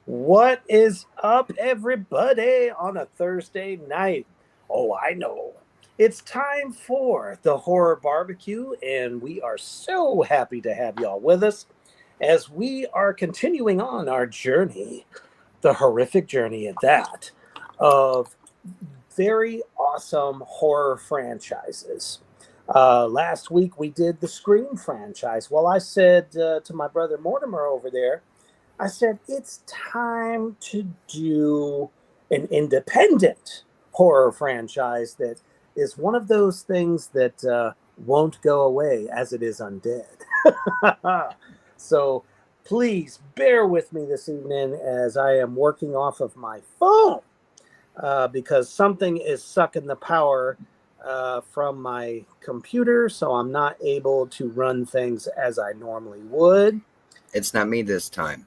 What is up, everybody, on a Thursday night? Oh, I know. It's time for the Horror Barbecue, and we are so happy to have y'all with us as we are continuing on our journey, the horrific journey at that, of very awesome horror franchises. Last week we did the Scream franchise. Well, I said to my brother Mortimer over there, I said, it's time to do an independent horror franchise that is one of those things that won't go away as it is undead. So please bear with me this evening as I am working off of my phone because something is sucking the power from my computer, so I'm not able to run things as I normally would. It's not me this time.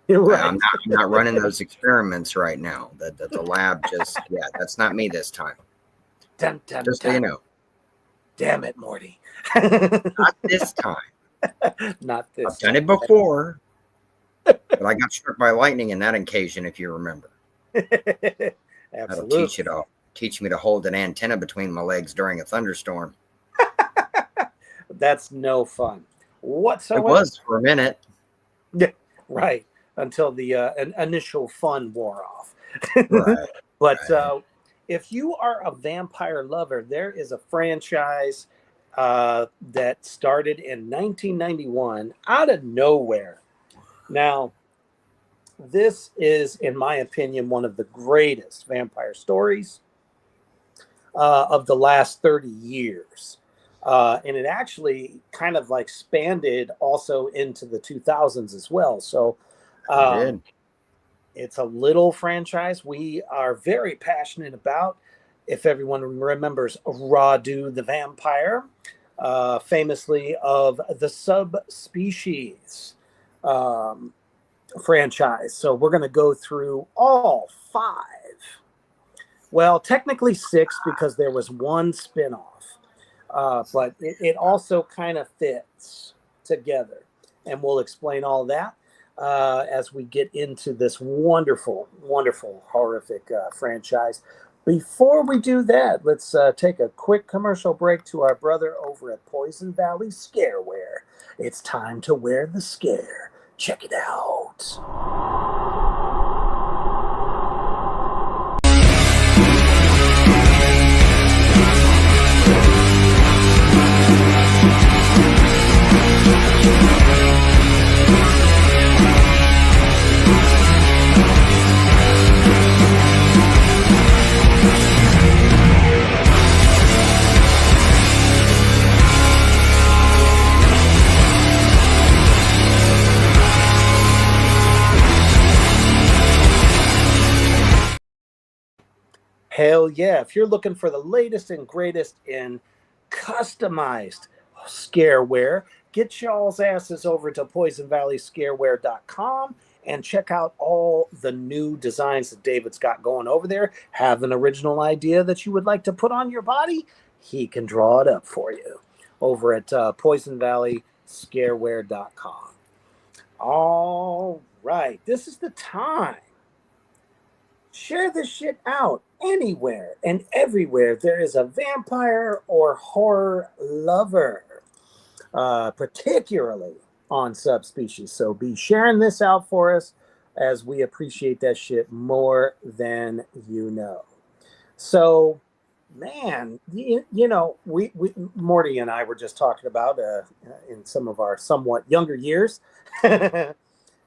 Right. I'm not running those experiments right now. The lab that's not me this time. Dun, dun, Just dun. so you know. Damn it, Morty. Not this time. Not this I've done it before. But I got struck by lightning in that occasion, if you remember. Absolutely. That'll teach me to hold an antenna between my legs during a thunderstorm. That's no fun whatsoever. It was for a minute. Yeah, right. Until the initial fun wore off. Right. But if you are a vampire lover, there is a franchise that started in 1991 out of nowhere. Now, this is, in my opinion, one of the greatest vampire stories of the last 30 years. And it actually kind of like expanded also into the 2000s as well. So it's a little franchise we are very passionate about. If everyone remembers Radu the Vampire, famously of the Subspecies franchise. So we're going to go through all 5. Well, technically 6 because there was one spinoff. But it also kind of fits together. And we'll explain all that as we get into this wonderful, wonderful, horrific franchise. Before we do that, let's take a quick commercial break to our brother over at Poison Valley Scareware. It's time to wear the scare. Check it out. Hell yeah. If you're looking for the latest and greatest in customized scareware, get y'all's asses over to poisonvalleyscareware.com and check out all the new designs that David's got going over there. Have an original idea that you would like to put on your body? He can draw it up for you over at poisonvalleyscareware.com. All right. This is the time. Share this shit out. Anywhere and everywhere there is a vampire or horror lover, particularly on Subspecies. So be sharing this out for us as we appreciate that shit more than you know. So, man, you know, we Morty and I were just talking about in some of our somewhat younger years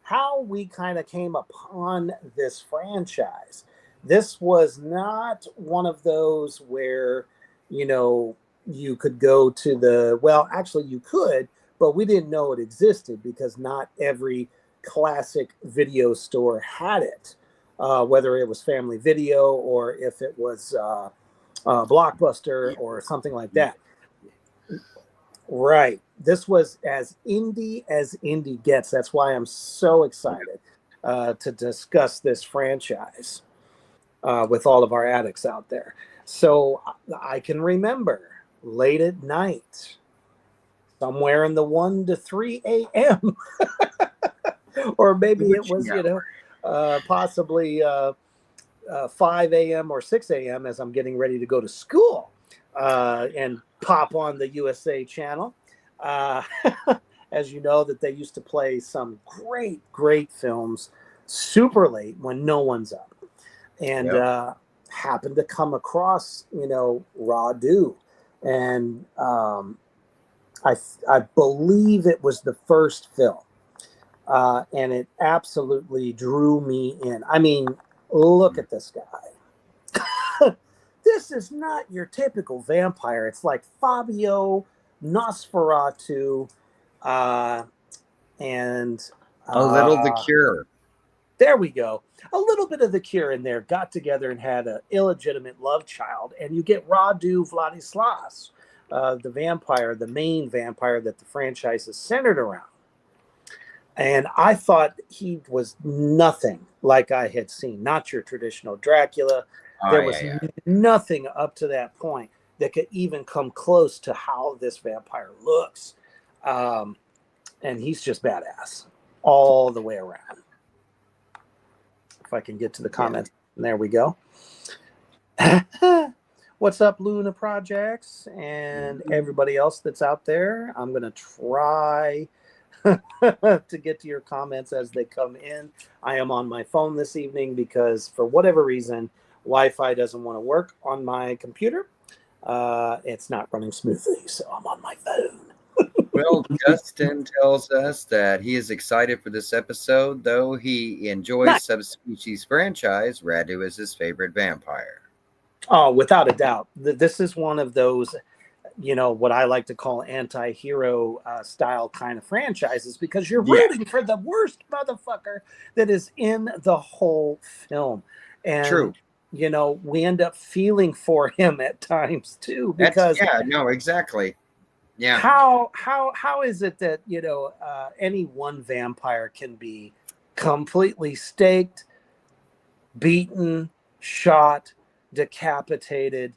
how we kind of came upon this franchise. This was not one of those where, you know, you could go to actually you could, but we didn't know it existed because not every classic video store had it, whether it was Family Video or if it was Blockbuster or something like that. Right. This was as indie gets. That's why I'm so excited to discuss this franchise with all of our addicts out there. So I can remember late at night, somewhere in the 1 to 3 a.m. or maybe it was, possibly 5 a.m. or 6 a.m. as I'm getting ready to go to school, and pop on the USA channel. Uh, as you know, that they used to play some great films super late when no one's up. And Yep. happened to come across, Radu. And I believe it was the first film. And it absolutely drew me in. I mean, look at this guy. This is not your typical vampire. It's like Fabio, Nosferatu, and A little The Cure. there we go. A little bit of The Cure in there got together and had an illegitimate love child, and you get Radu Vladislas, the vampire, the main vampire that the franchise is centered around. And I thought he was nothing like I had seen. Not your traditional Dracula. There was nothing up to that point that could even come close to how this vampire looks. And he's just badass all the way around. If I can get to the comments. Yeah. There we go. What's up, Luna Projects and everybody else that's out there? I'm going to try to get to your comments as they come in. I am on my phone this evening because for whatever reason, Wi-Fi doesn't want to work on my computer. It's not running smoothly, so I'm on my phone. Well, Justin tells us that he is excited for this episode, though he enjoys Subspecies franchise. Radu is his favorite vampire. Oh, without a doubt. This is one of those, what I like to call anti-hero style kind of franchises, because you're rooting for the worst motherfucker that is in the whole film. And, True. We end up feeling for him at times too, because exactly. Yeah. How is it that, any one vampire can be completely staked, beaten, shot, decapitated,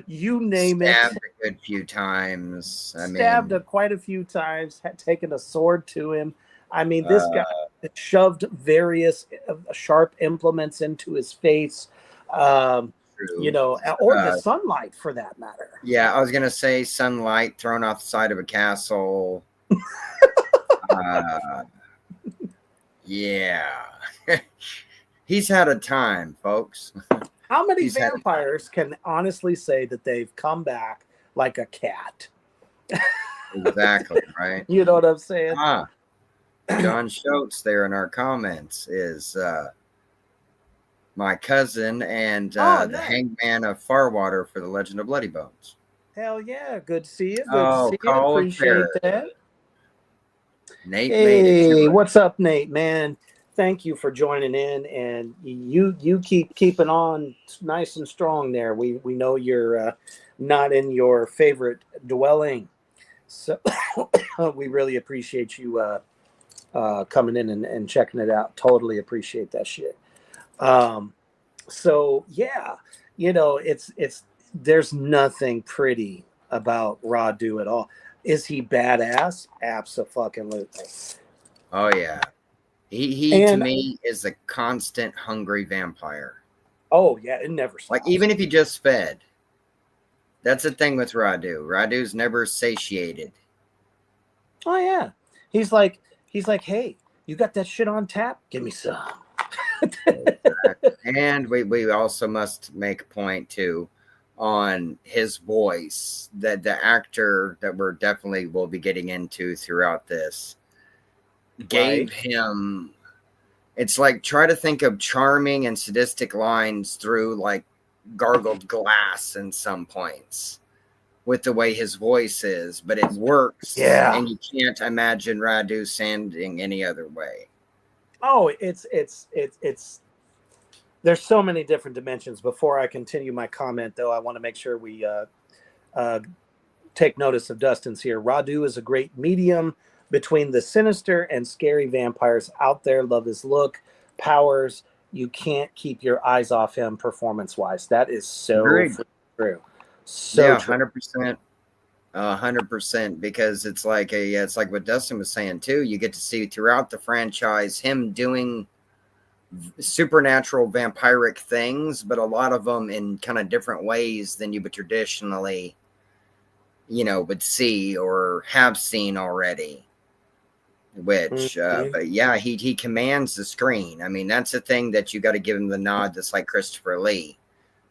you name stabbed a good few times. Stabbed quite a few times, had taken a sword to him. I mean, this guy shoved various sharp implements into his face, or the sunlight for that matter. Yeah, I was going to say sunlight thrown off the side of a castle. Yeah. He's had a time, folks. How many vampires can honestly say that they've come back like a cat? Exactly, right? You know what I'm saying? John Schultz there in our comments is my cousin and the hangman of Farwater for the Legend of Bloody Bones. Hell yeah. Good to see you. Good to see you. Appreciate that. Nate made it. Hey, what's up, Nate, man? Thank you for joining in, and you keep keeping on nice and strong there. We know you're not in your favorite dwelling, so we really appreciate you coming in and checking it out. Totally appreciate that shit. So yeah, it's there's nothing pretty about Radu at all. Is he badass? Abso-fucking-lutely. Oh yeah. He to me is a constant hungry vampire. Oh yeah, it never stops. Like even if he just fed. That's the thing with Radu. Radu's never satiated. Oh yeah. He's like, hey, you got that shit on tap? Give me some. And we also must make a point too on his voice, that the actor that we're definitely will be getting into throughout this gave him, it's like, try to think of charming and sadistic lines through like gargled glass in some points with the way his voice is, but it works. Yeah. And you can't imagine Radu sounding any other way. Oh, it's there's so many different dimensions. Before I continue my comment, though, I want to make sure we take notice of Dustin's here. Radu is a great medium between the sinister and scary vampires out there. Love his look, powers. You can't keep your eyes off him performance-wise. That is so true. So yeah, true. 100%. 100%, because it's like it's like what Dustin was saying too. You get to see throughout the franchise him doing supernatural vampiric things, but a lot of them in kind of different ways than you would traditionally, would see or have seen already. Which, but yeah, he commands the screen. I mean, that's the thing that you got to give him the nod. That's like Christopher Lee.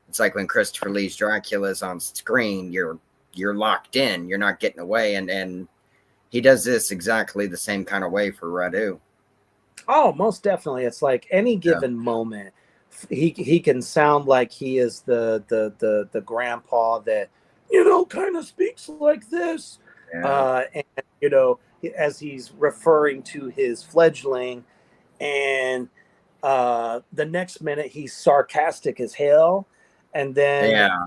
It's like when Christopher Lee's Dracula is on screen, you're locked in. You're not getting away, and he does this exactly the same kind of way for Radu. Oh, most definitely. It's like any Yeah. given moment, he can sound like he is the grandpa that kind of speaks like this, Yeah. and as he's referring to his fledgling, and the next minute he's sarcastic as hell, and then Yeah.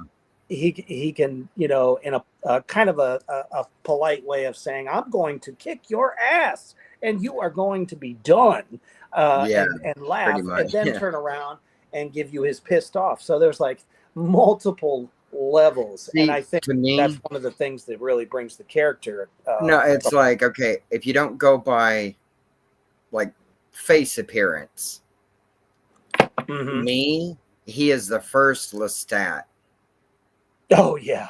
he can in a kind of a polite way of saying, I'm going to kick your ass and you are going to be done, Yeah. and Pretty laugh, much. and then Yeah. turn around and give you his pissed off. So there's like multiple levels, and See, I think to that's me, one of the things that really brings the character no, it's like, okay, if you don't go by like face appearance, Mhm. he is the first Lestat. Oh yeah,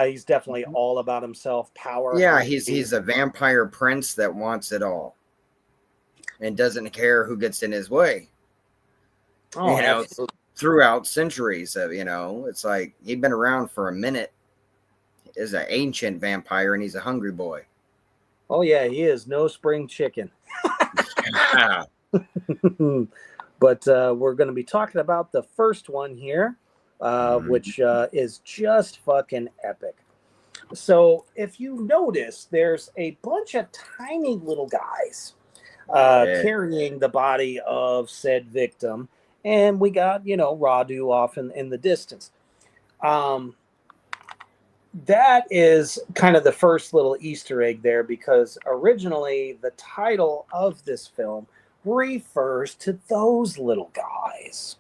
he's definitely all about himself, power Yeah, hungry. he's a vampire prince that wants it all and doesn't care who gets in his way. Oh, It's absolutely. throughout centuries of, it's like he'd been around for a minute. Is an ancient vampire and he's a hungry boy. Oh yeah, he is no spring chicken. Yeah. But we're going to be talking about the first one here, which is just fucking epic. So if you notice, there's a bunch of tiny little guys Yeah. carrying the body of said victim, and we got Radu off in the distance. Um, that is kind of the first little Easter egg there, because originally the title of this film refers to those little guys,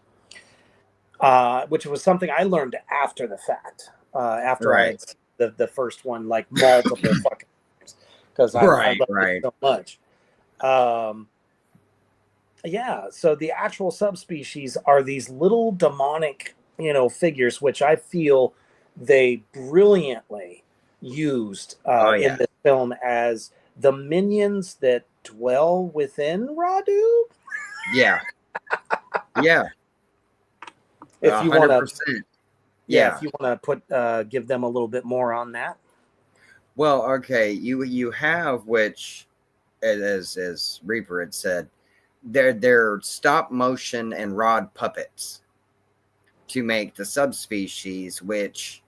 which was something I learned after the fact, after I Right. had seen the first one like multiple fucking times, because I Right. loved it Right. so much. Um, yeah, so the actual subspecies are these little demonic, figures, which I feel they brilliantly used Oh in yeah. this film as the minions that dwell within Radu. Yeah. Yeah. If you want to, 100%. yeah, Yeah. if you want to give them a little bit more on that. Well, okay, you have, which, as Reaper had said, they're stop motion and rod puppets to make the subspecies, which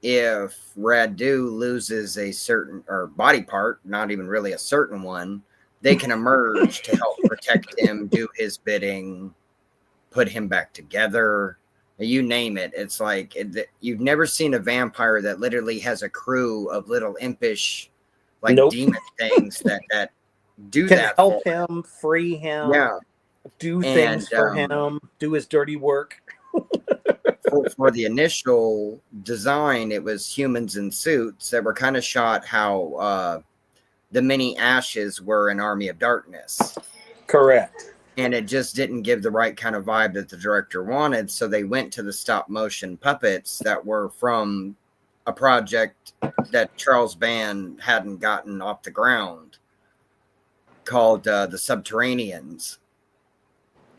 if Radu loses a certain or body part, not even really a certain one, they can emerge to help protect him, do his bidding, put him back together. You name it. It's like you've never seen a vampire that literally has a crew of little impish, like Nope. demon things that do Can that for help him. him, free him, Yeah, do and things for him, do his dirty work. for the initial design, it was humans in suits that were kind of shot how the mini ashes were in Army of Darkness. Correct. And it just didn't give the right kind of vibe that the director wanted. So they went to the stop motion puppets that were from a project that Charles Band hadn't gotten off the ground called the Subterraneans.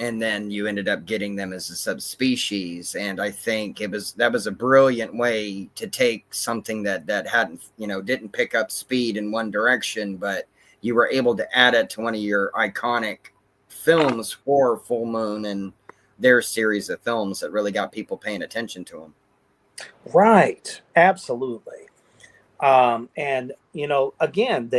And then you ended up getting them as a subspecies. And I think that was a brilliant way to take something that hadn't, didn't pick up speed in one direction, but you were able to add it to one of your iconic films for Full Moon and their series of films that really got people paying attention to them. Right. Absolutely. And again,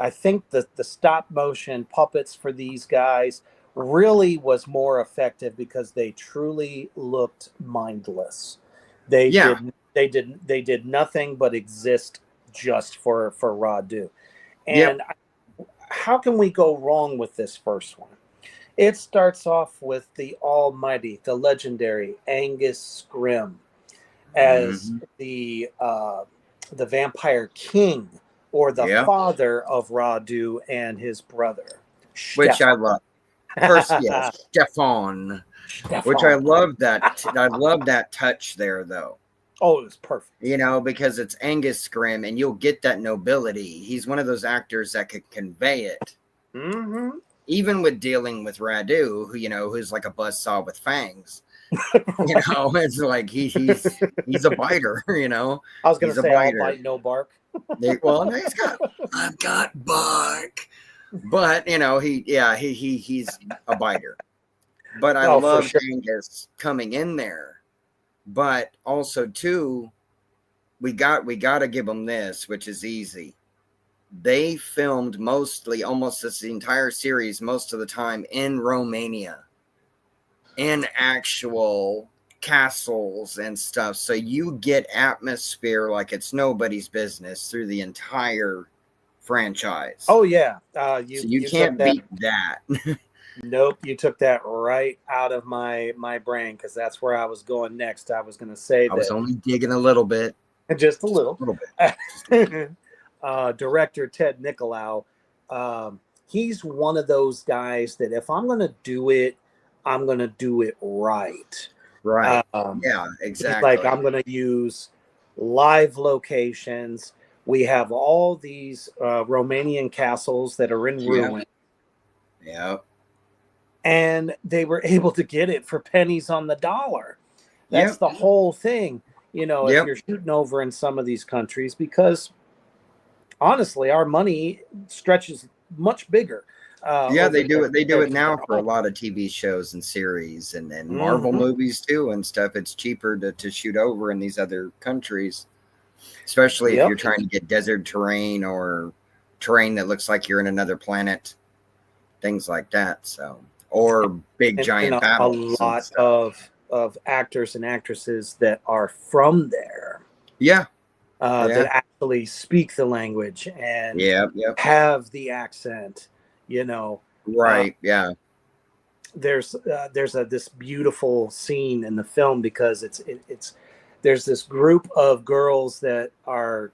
I think the stop motion puppets for these guys really was more effective because they truly looked mindless. They Yeah. did nothing but exist just for Radu. Yep. And how can we go wrong with this first one? It starts off with the almighty, the legendary Angus Scrimm as Mhm. the Vampire King, or the Yeah, father of Radu and his brother, which I Stefan. love. First, yes, Stefan. Which I Stefan. love that. I love that touch there, though. Oh, it was perfect. You know, because it's Angus Scrimm, and you'll get that nobility. He's one of those actors that could convey it, Mm-hmm. even with dealing with Radu, who who's like a buzzsaw with fangs. Right. It's like he's a biter. I was gonna He's a say all biter. bite, no bark. Well, no, I've got bark, but he's a biter. But I Oh, for loved sure. Angus coming in there. But also too, we got to give them this, which is easy. They filmed mostly, almost this entire series, most of the time in Romania, in actual castles and stuff. So you get atmosphere like it's nobody's business through the entire franchise. Oh yeah. So you You took can't that. beat that. Nope, you took that right out of my brain, because that's where I was going next. I was gonna say I was that only digging a little bit, just a just little. a little bit. Director Ted Nicolau, he's one of those guys that if I'm gonna do it, I'm gonna do it right. Right. Yeah, He's like, exactly. I'm gonna use live locations. We have all these Romanian castles that are in Yeah. ruin, Yeah. and they were able to get it for pennies on the dollar. That's Yep. the whole thing, if Yep. you're shooting over in some of these countries, because honestly, our money stretches much bigger. Yeah, Over they do there it. They do compared it to now their for a own. lot of TV shows and series and Marvel Mm-hmm. movies too and stuff. It's cheaper to shoot over in these other countries, especially if Yep. you're trying to get desert terrain or terrain that looks like you're in another planet, things like that. So, or big And giant a battles and lot stuff. of actors and actresses that are from there, Yeah. that Yeah. actually speak the language and Yep. Yep. have the accent. You know, uh, Right. Yeah. there's this beautiful scene in the film, because it's there's this group of girls that are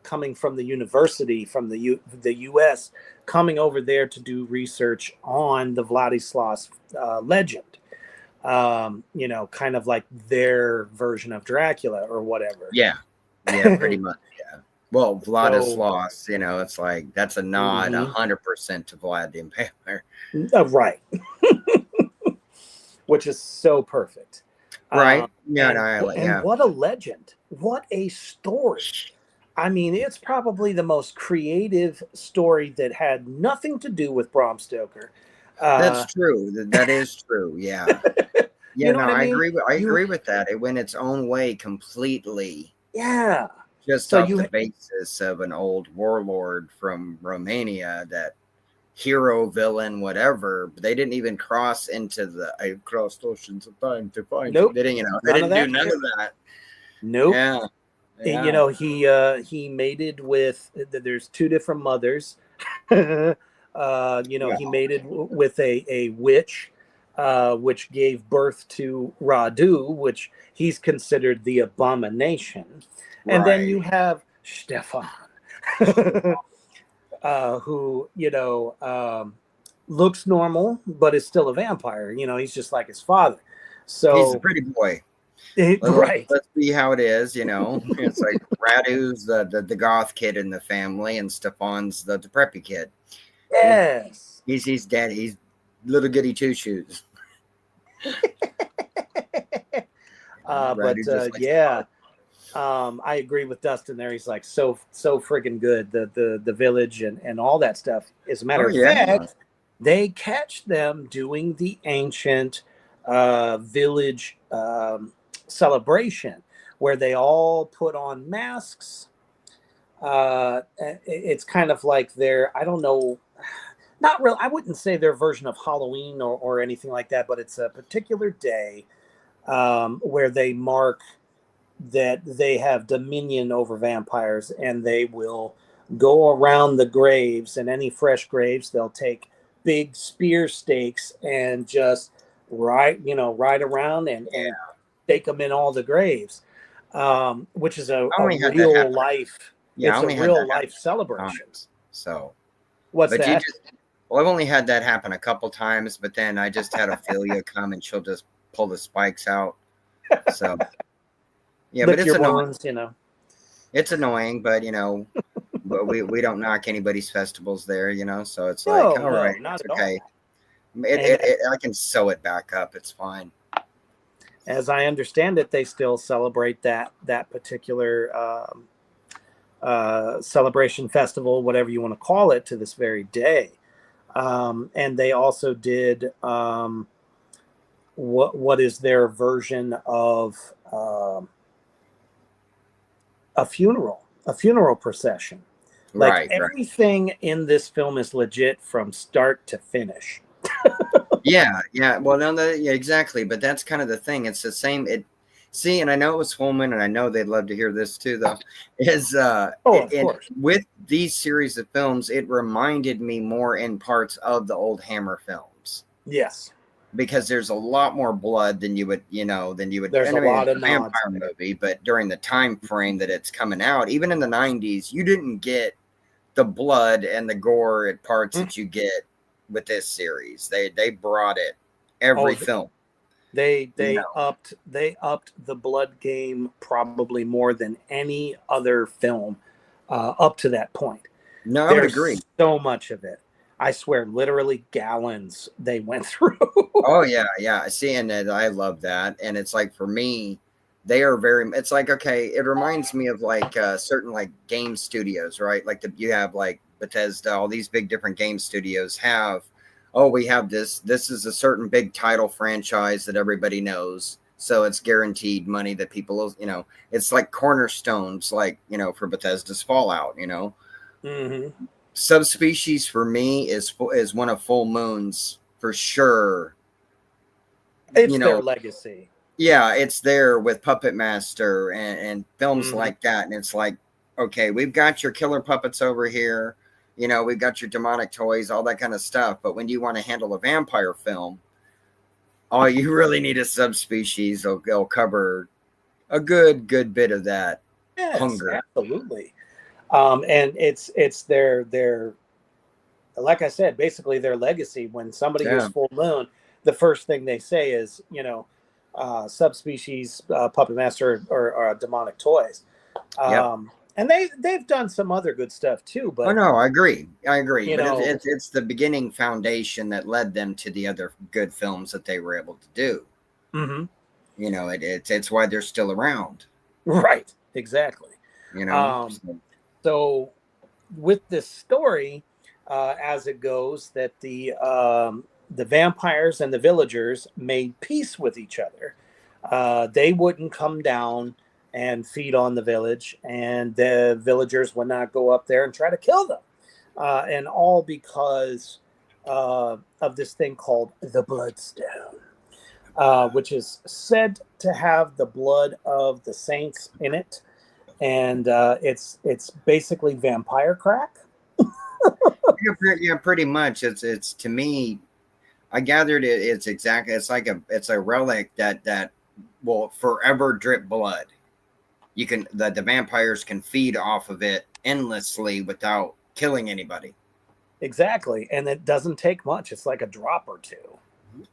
coming from the university, from the U.S., coming over there to do research on the Vladislas legend. Kind of like their version of Dracula or whatever. Yeah. Yeah. Pretty much. Yeah. Well, So, Vladislav, it's like that's a nod mhm. 100% to Vlad the Impaler. Right. Which is so perfect. Right? Yeah, And no, and what a legend! What a story! I mean, it's probably the most creative story that had nothing to do with Bram Stoker. that's Uh, true. That is true. Yeah. you Yeah, know no, what I I mean? agree with I You, agree with that. It went its own way completely, yeah. just So off you, the basis of an old warlord from Romania that hero, villain, whatever. But they didn't even cross into the I crossed oceans of time to find you. nope, They didn't, they none of didn't do that none shit. of that. Nope. Yeah. Yeah. He mated with. There's two different mothers. Yeah. He mated with a witch, which gave birth to Radu, which he's considered the abomination. And then Right. you have Stefan, who looks normal but is still a vampire. He's just like his father. He's a So, pretty boy. right. Let's see how it is. It's like Radu's the goth kid in the family, and Stefan's the preppy kid. Yes. He's dead. He's little goody two shoes. But Radu just likes to yeah, party. I agree with Dustin there. He's like so friggin' good. The village and all that stuff. As a matter Oh of yeah, fact, they catch them doing the ancient village celebration, where they all put on masks. It's kind of like their, I don't know, not real. I wouldn't say their version of Halloween or anything like that, but it's a particular day where they mark that they have dominion over vampires, and they will go around the graves, and any fresh graves, they'll take big spear stakes and just ride around and stake them in all the graves. which is I a only had that real happen. life. Yeah, I It's a only had real that life happen celebration. times. So, What's but you that? just, well, I've only had that happen a couple times, but then I just had Ophelia come and she'll just pull the spikes out. So, yeah, but Lick it's your annoying. wounds, you know. It's annoying, but but we don't knock anybody's festivals there, so it's like, No, all right, no, not it's at okay. all. And I can sew it back up. It's fine. as I understand it, they still celebrate that particular celebration festival, whatever you want to call it, to this very day. And they also did what is their version of a funeral procession. Like Right, right. everything in this film is legit from start to finish. Yeah, yeah. Well, no, yeah, exactly. But that's kind of the thing. It's the same. See, and I know it was Holman, and I know they'd love to hear this too, though. Is Oh, of course. with these series of films, it reminded me more in parts of the old Hammer films Yes, because there's a lot more blood than you would, there's And a I mean, lot it's of a nods vampire there. movie, but during the time frame that it's coming out, even in the '90s, you didn't get the blood and the gore at parts Mm. that you get with this series. They brought it Oh, every film. they upped the blood game probably more than any other film up to that point. No, I would agree. There's so much of it. I swear, literally gallons they went through. Oh yeah, yeah. See, and I love that. And it's like for me, they are very. It's like okay, it reminds me of like certain like game studios, right? Like you have like Bethesda, all these big different game studios have. Oh, we have this. This is a certain big title franchise that everybody knows, so it's guaranteed money that people, It's like cornerstones, like for Bethesda's Fallout. Hmm. Subspecies for me is one of Full Moon's for sure. It's You their know, legacy. yeah, it's there with Puppet Master and films Hmm. like that. And it's like, okay, we've got your killer puppets over here. We've got your demonic toys, all that kind of stuff. But when you want to handle a vampire film, all you really need is Subspecies. They'll cover a good bit of that Yes, hunger. absolutely. And it's their like I said, basically their legacy. When somebody hears Yeah. Full Moon, the first thing they say is, Subspecies, Puppet Master, or Demonic Toys. Yep. And they've done some other good stuff too, Oh but no, I agree. I agree. you But it's know, it's it's the beginning foundation that led them to the other good films that they were able to do. mhm, It's why they're still around. right, exactly. You know. Um, So, so with this story, as it goes, that the vampires and the villagers made peace with each other. They wouldn't come down and feed on the village, and the villagers would not go up there and try to kill them. And all because of this thing called the Bloodstone, which is said to have the blood of the saints in it, and it's basically vampire crack. yeah, pretty much. It's to me. I gathered it. It's exactly. It's a relic that will forever drip blood. The vampires can feed off of it endlessly without killing anybody. Exactly, and it doesn't take much. It's like a drop or two.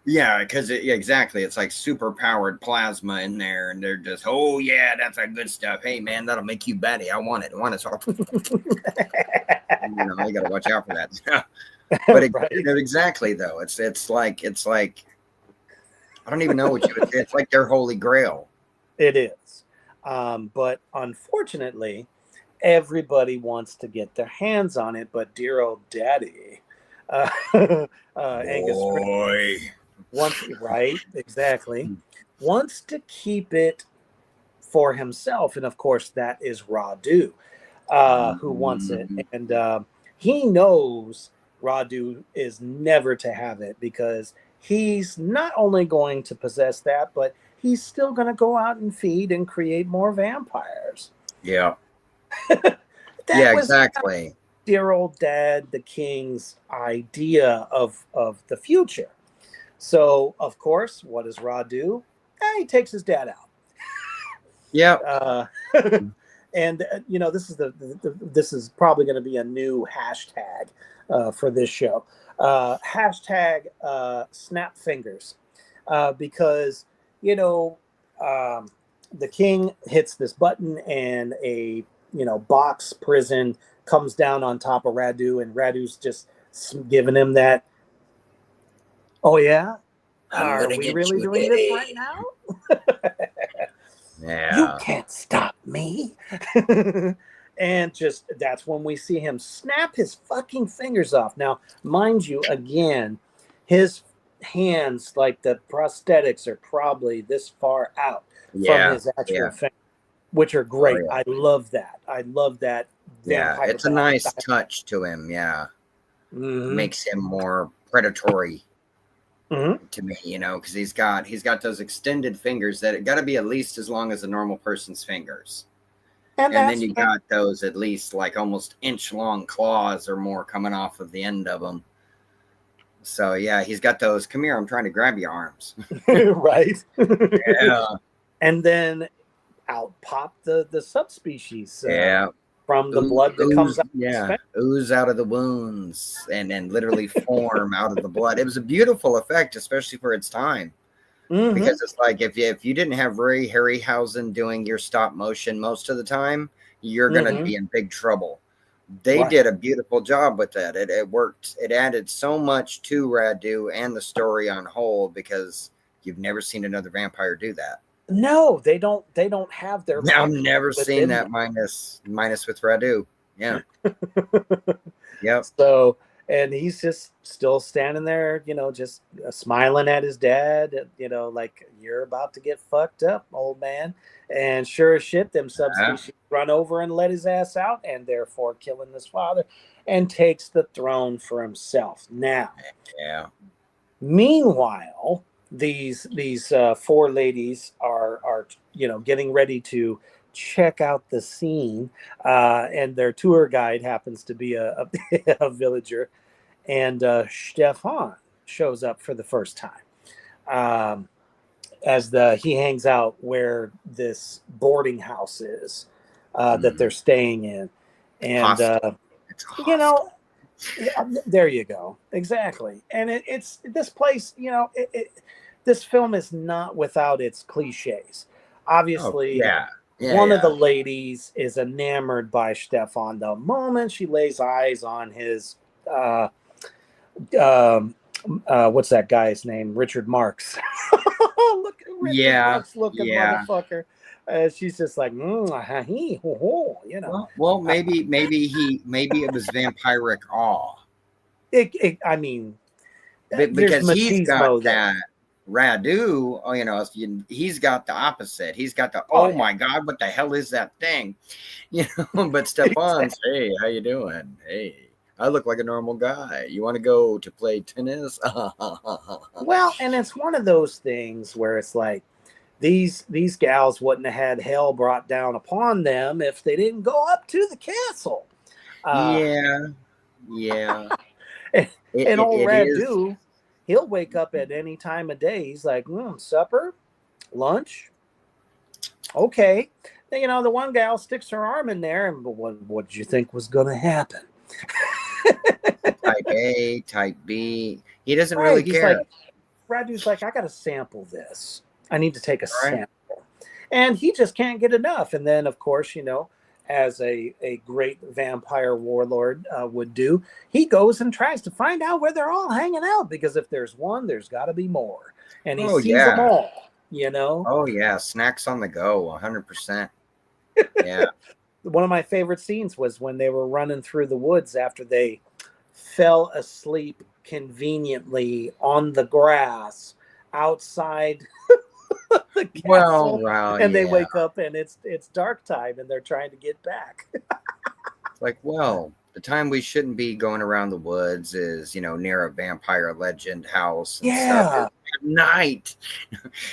Yeah, because exactly, it's like super powered plasma in there, and they're just, oh yeah, that's a good stuff. Hey man, that'll make you batty. I want it. I want it. So, you got to watch out for that. But Right? exactly though, it's like I don't even know what you would say. It's like their holy grail. It is. But unfortunately, everybody wants to get their hands on it, but dear old daddy, uh, Angus Scrimm, Boy. wants, right? Exactly. Wants to keep it for himself. And of course, that is Radu, who wants it. Mhm. And he knows Radu is never to have it because he's not only going to possess that, but he's still going to go out and feed and create more vampires. Yeah. That Yeah, was exactly. dear old dad, the king's idea of the future. So, of course, what does Ra do? He takes his dad out. Yeah. Uh, and this is this is probably going to be a new hashtag for this show. Hashtag snap fingers, because you know um, the king hits this button and a box prison comes down on top of Radu, and Radu's just giving him that. Oh yeah, I'm are gonna we get really you, doing this right Daddy. now? You Yeah. can't stop me. And just that's when we see him snap his fucking fingers off. Now, mind you, again, his hands, like the prosthetics, are probably this far out from Yeah. his actual Yeah. fingers, which are Oh great. yeah. I love that. I love that Yeah. vampire It's a bat nice style. touch to him. Yeah. Hmm. Makes him more predatory Hmm. to me, because he's got those extended fingers that got to be at least as long as a normal person's fingers. And And then that's you got those at least like almost inch long claws or more coming off of the end of them. So yeah, he's got those. Come here, I'm trying to grab your arms. right. Yeah, And then out pop the subspecies yeah. from the blood that comes out of his Yeah, fingers. ooze out of the wounds and literally form out of the blood. It was a beautiful effect, especially for its time. Hmm. Because it's like if you didn't have Ray Harryhausen doing your stop motion most of the time, you're gonna Hmm. be in big trouble. They Right. did a beautiful job with that. It worked. It added so much to Radu and the story on whole because you've never seen another vampire do that. No, they don't. They don't have their I've vampire never seen within that minus with Radu. Yeah. them. Yep. So, and he's just still standing there, just smiling at his dad, like you're about to get fucked up, old man. And sure as shit, them Yeah. subspecies run over and let his ass out, and therefore killing his father, and takes the throne for himself. Now, Yeah. meanwhile, these four ladies are getting ready to check out the scene, and their tour guide happens to be a villager, and Stefan shows up for the first time, as he hangs out where this boarding house is, that they're staying in, and Hostile. It's you hostile. know yeah, there you go. Exactly. And it's this place, this film is not without its cliches. Oh Obviously, yeah. Yeah. one of the Yeah. ladies is enamored by Stefan the moment she lays eyes on his, uh, um, what's that guy's name? Richard Marx. Look at Richard Yeah. Marx looking Yeah. motherfucker. She's just like, ha, he, ho, ho. Well, maybe it was vampiric awe. I mean, there's Because he's got machismo there. that Radu, he's got the opposite. He's got the Oh oh yeah. my god, what the hell is that thing? But Stefan's, hey, how you doing? Hey, I look like a normal guy. You want to go to play tennis? Well, and it's one of those things where it's like these gals wouldn't have had hell brought down upon them if they didn't go up to the castle. Uh, Yeah, yeah. and, It, and it, old it is. Radu, he'll wake up at any time of day. He's like, supper, lunch, okay. The one gal sticks her arm in there, and what did you think was going to happen? Type A, type B. He doesn't really Right? He's like, care. Radu's like, I got to sample this. I need to take a Right? sample. And he just can't get enough. And then, of course, as a great vampire warlord would do, he goes and tries to find out where they're all hanging out, because if there's one, there's got to be more. And he Oh sees them yeah. all. Oh yeah. Snacks on the go, 100%. Yeah. One of my favorite scenes was when they were running through the woods after they fell asleep conveniently on the grass outside the Well, castle, well, and they yeah. wake up and it's dark time and they're trying to get back. Like, well, the time we shouldn't be going around the woods is, near a vampire legend house and stuff. Yeah, At night.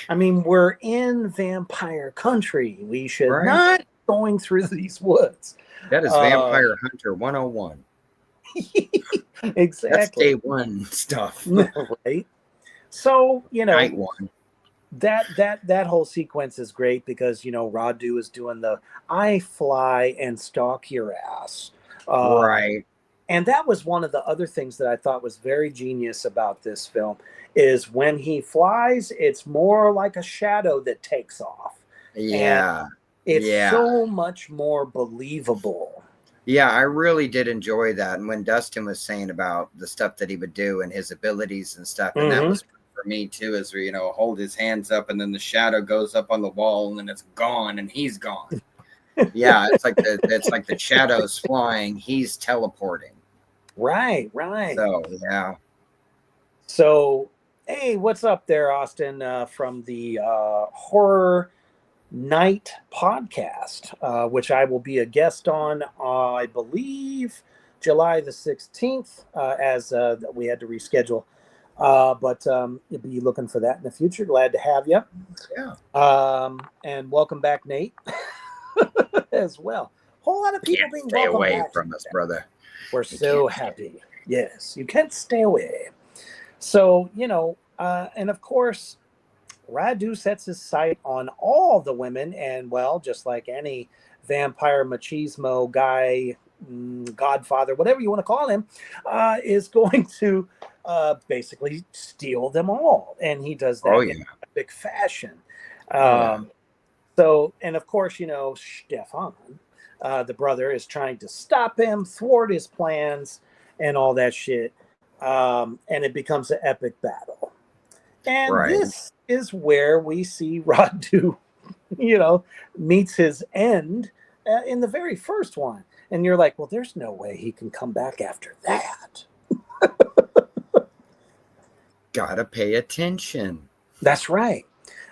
I mean, we're in vampire country. We should Right? not be going through these woods. That is uh Vampire Hunter 101. That's day exactly. one stuff. Right. So Night one. that whole sequence is great because Radu is doing the I fly and stalk your ass. Right. And that was one of the other things that I thought was very genius about this film is when he flies, it's more like a shadow that takes off. And Yeah. it's Yeah. so much more believable. Yeah, I really did enjoy that. And when Dustin was saying about the stuff that he would do and his abilities and stuff, and that Mm-hmm. was for me too, as we, hold his hands up and then the shadow goes up on the wall and then it's gone and he's gone. Yeah, it's like the shadows flying, he's teleporting. Right. So yeah. So, hey, what's up there, Austin, from the Horror Night podcast, which I will be a guest on, I believe, July the 16th, as we had to reschedule. But you'll be looking for that in the future. Glad to have you. Yeah. And welcome back, Nate, as well. Whole lot of people Can't being stay welcome away back from us, brother. We're so happy. Yes, you can't stay away. So, and of course, Radu sets his sight on all the women, and well, just like any vampire machismo guy, godfather, whatever you want to call him, is going to basically steal them all. And he does that in epic fashion. So, and of course, Stefan, the brother, is trying to stop him, thwart his plans, and all that shit. And it becomes an epic battle. And this is where we see Radu, meets his end in the very first one. And you're like, well, there's no way he can come back after that. Gotta pay attention. That's right.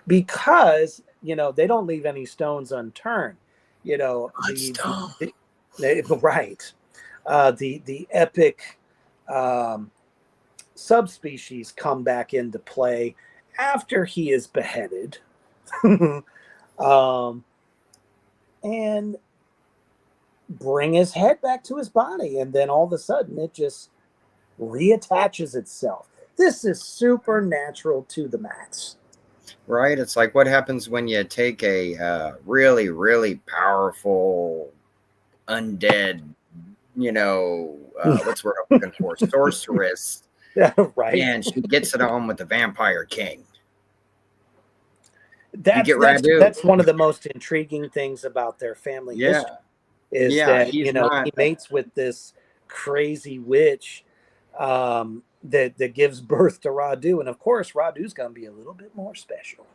Because, they don't leave any stones unturned. Right. The epic subspecies come back into play after he is beheaded. And bring his head back to his body. And then all of a sudden it just reattaches itself. This is supernatural to the max. Right? It's like what happens when you take a really, really powerful undead, what's the word I'm looking for? Sorceress. Right. And she gets it on with the Vampire King. That's one of the most intriguing things about their family history is that he mates with this crazy witch that gives birth to Radu, and of course Radu's gonna be a little bit more special.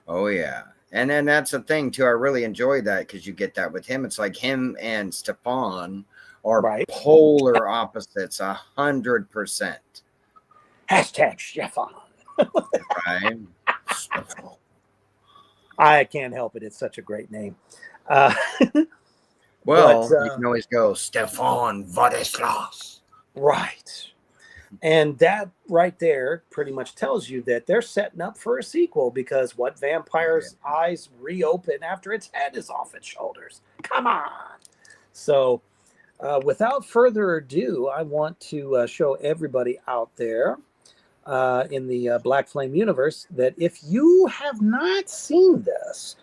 Oh yeah. And then that's the thing too. I really enjoy that because you get that with him. It's like him and Stefan are polar opposites 100%. Hashtag Stefan. Right. I can't help it. It's such a great name. Well, you can always go Stefan Vodislas. Right. And that right there pretty much tells you that they're setting up for a sequel because what vampire's eyes reopen after its head is off its shoulders? Come on. So without further ado, I want to show everybody out there in the Black Flame universe that if you have not seen this,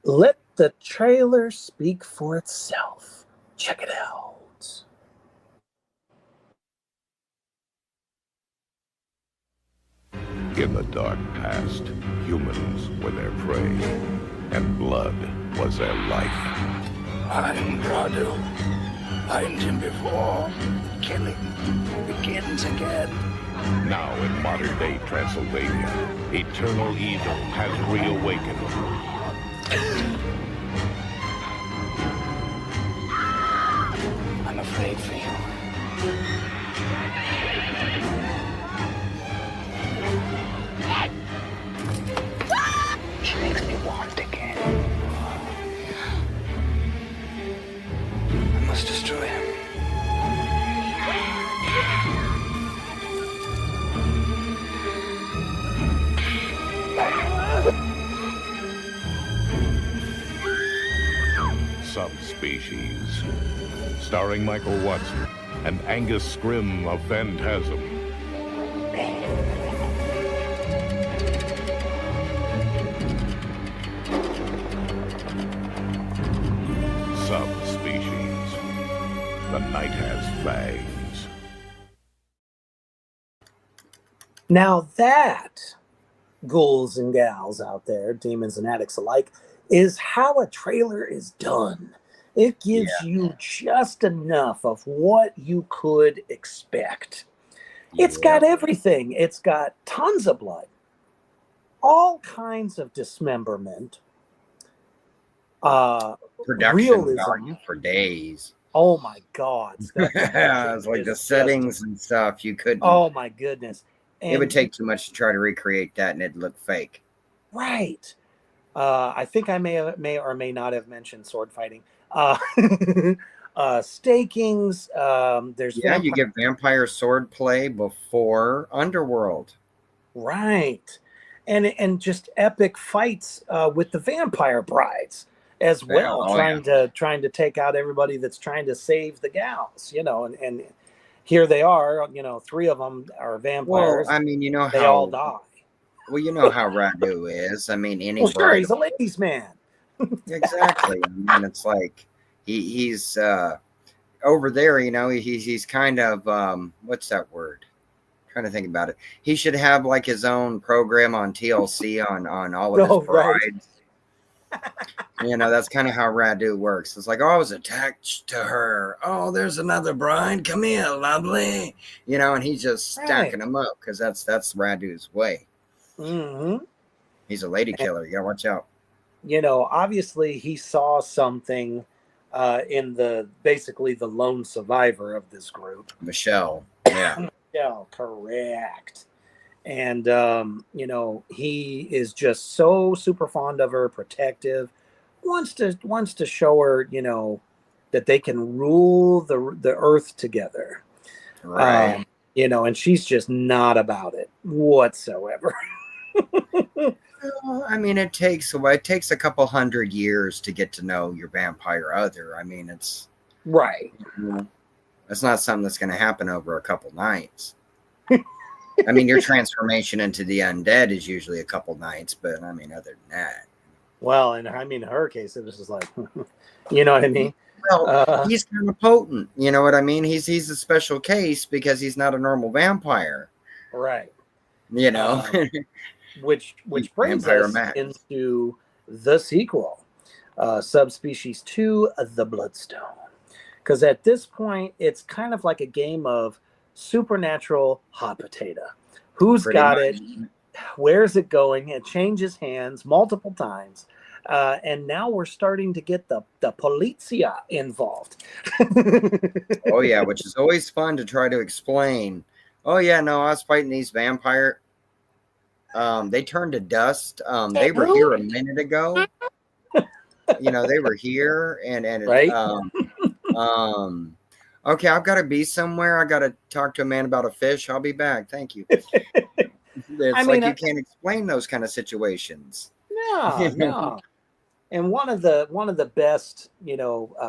let the trailer speak for itself. Check it out. In the dark past, humans were their prey, and blood was their life. I'm Radu. Find him before killing begins again. Now in modern-day Transylvania, eternal evil has reawakened. I'm afraid for you. She makes me want again. I must destroy him. Subspecies, starring Michael Watson and Angus Scrimm of Phantasm. The night has fangs. Now that, ghouls and gals out there, demons and addicts alike, is how a trailer is done. It gives you just enough of what you could expect. It's got everything. It's got tons of blood, all kinds of dismemberment, Production realism. value for days. Oh my God. It's like the settings and stuff. You couldn't. Oh my goodness. It would take too much to try to recreate that, and it'd look fake. Right. I think I may or may not have mentioned sword fighting. Stakings. There's you get vampire sword play before Underworld. Right. And just epic fights with the vampire brides as well, trying to take out everybody that's trying to save the gals, and here they are, 3 of them are vampires. Well, I mean, you know they all die. Well, you know how Radu is. I mean, any sure, he's a ladies' man. Exactly. I mean, it's like he's over there. He's kind of what's that word? I'm trying to think about it. He should have like his own program on TLC on all of his brides. Right. That's kind of how Radu works. It's like, oh, I was attached to her. Oh, there's another bride. Come here, lovely. And he's just stacking them up because that's Radu's way. Mm-hmm. He's a lady killer. You gotta watch out. Obviously he saw something in basically the lone survivor of this group, Michelle. Yeah. Michelle, correct. And he is just so super fond of her, protective, wants to show her, that they can rule the earth together. Right. And she's just not about it whatsoever. I mean, it takes a couple hundred years to get to know your vampire other. I mean, it's right. It's not something that's going to happen over a couple nights. I mean, your transformation into the undead is usually a couple nights, but I mean, other than that. Well, and I mean, in her case, it was just like, you know what I mean? Well, he's kind of potent. You know what I mean? He's a special case because he's not a normal vampire. Right. Which brings us into the sequel, Subspecies 2, The Bloodstone. Because at this point, it's kind of like a game of supernatural hot potato. Who's got it? Where's it going? It changes hands multiple times. And now we're starting to get the polizia involved. Oh, yeah, which is always fun to try to explain. Oh, yeah, no, I was fighting these vampire. They turned to dust. They were here a minute ago. They were here and right. Okay, I've got to be somewhere. I got to talk to a man about a fish. I'll be back. Thank you. It's you can't explain those kind of situations. No. And one of the best,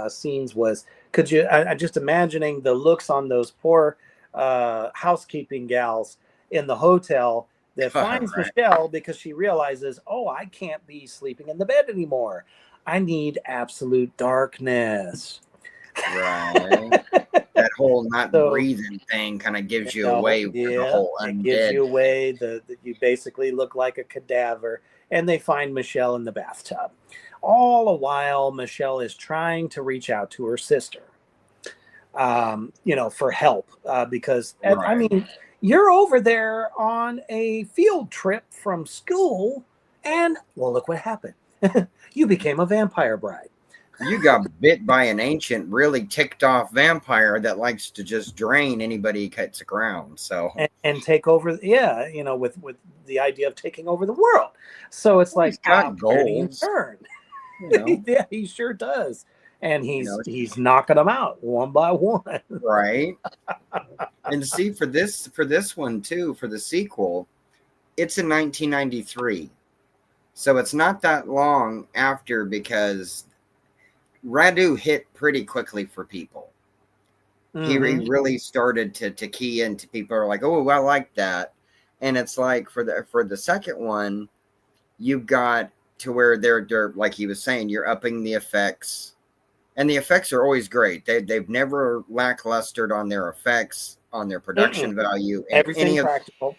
scenes was, I just imagining the looks on those poor housekeeping gals in the hotel that finds Michelle because she realizes, oh, I can't be sleeping in the bed anymore. I need absolute darkness. Right. That whole not breathing thing kind of gives you away with the whole undead. It gives you away that you basically look like a cadaver, and they find Michelle in the bathtub. All the while, Michelle is trying to reach out to her sister, for help, because, I mean, you're over there on a field trip from school, and, well, look what happened. You became a vampire bride. You got bit by an ancient, really ticked off vampire that likes to just drain anybody he cuts around. So and take over, with the idea of taking over the world. So it's like, he's got goals. Turn. Yeah, he sure does, and he's knocking them out one by one. Right. And see, for this one too, for the sequel, it's in 1993, so it's not that long after, because Radu hit pretty quickly for people. Mm-hmm. He really started to key into people are like, oh, I like that. And it's like for the second one, you've got to where they're like he was saying, you're upping the effects. And the effects are always great. They've never lacklustered on their effects, on their production value, and Everything practical.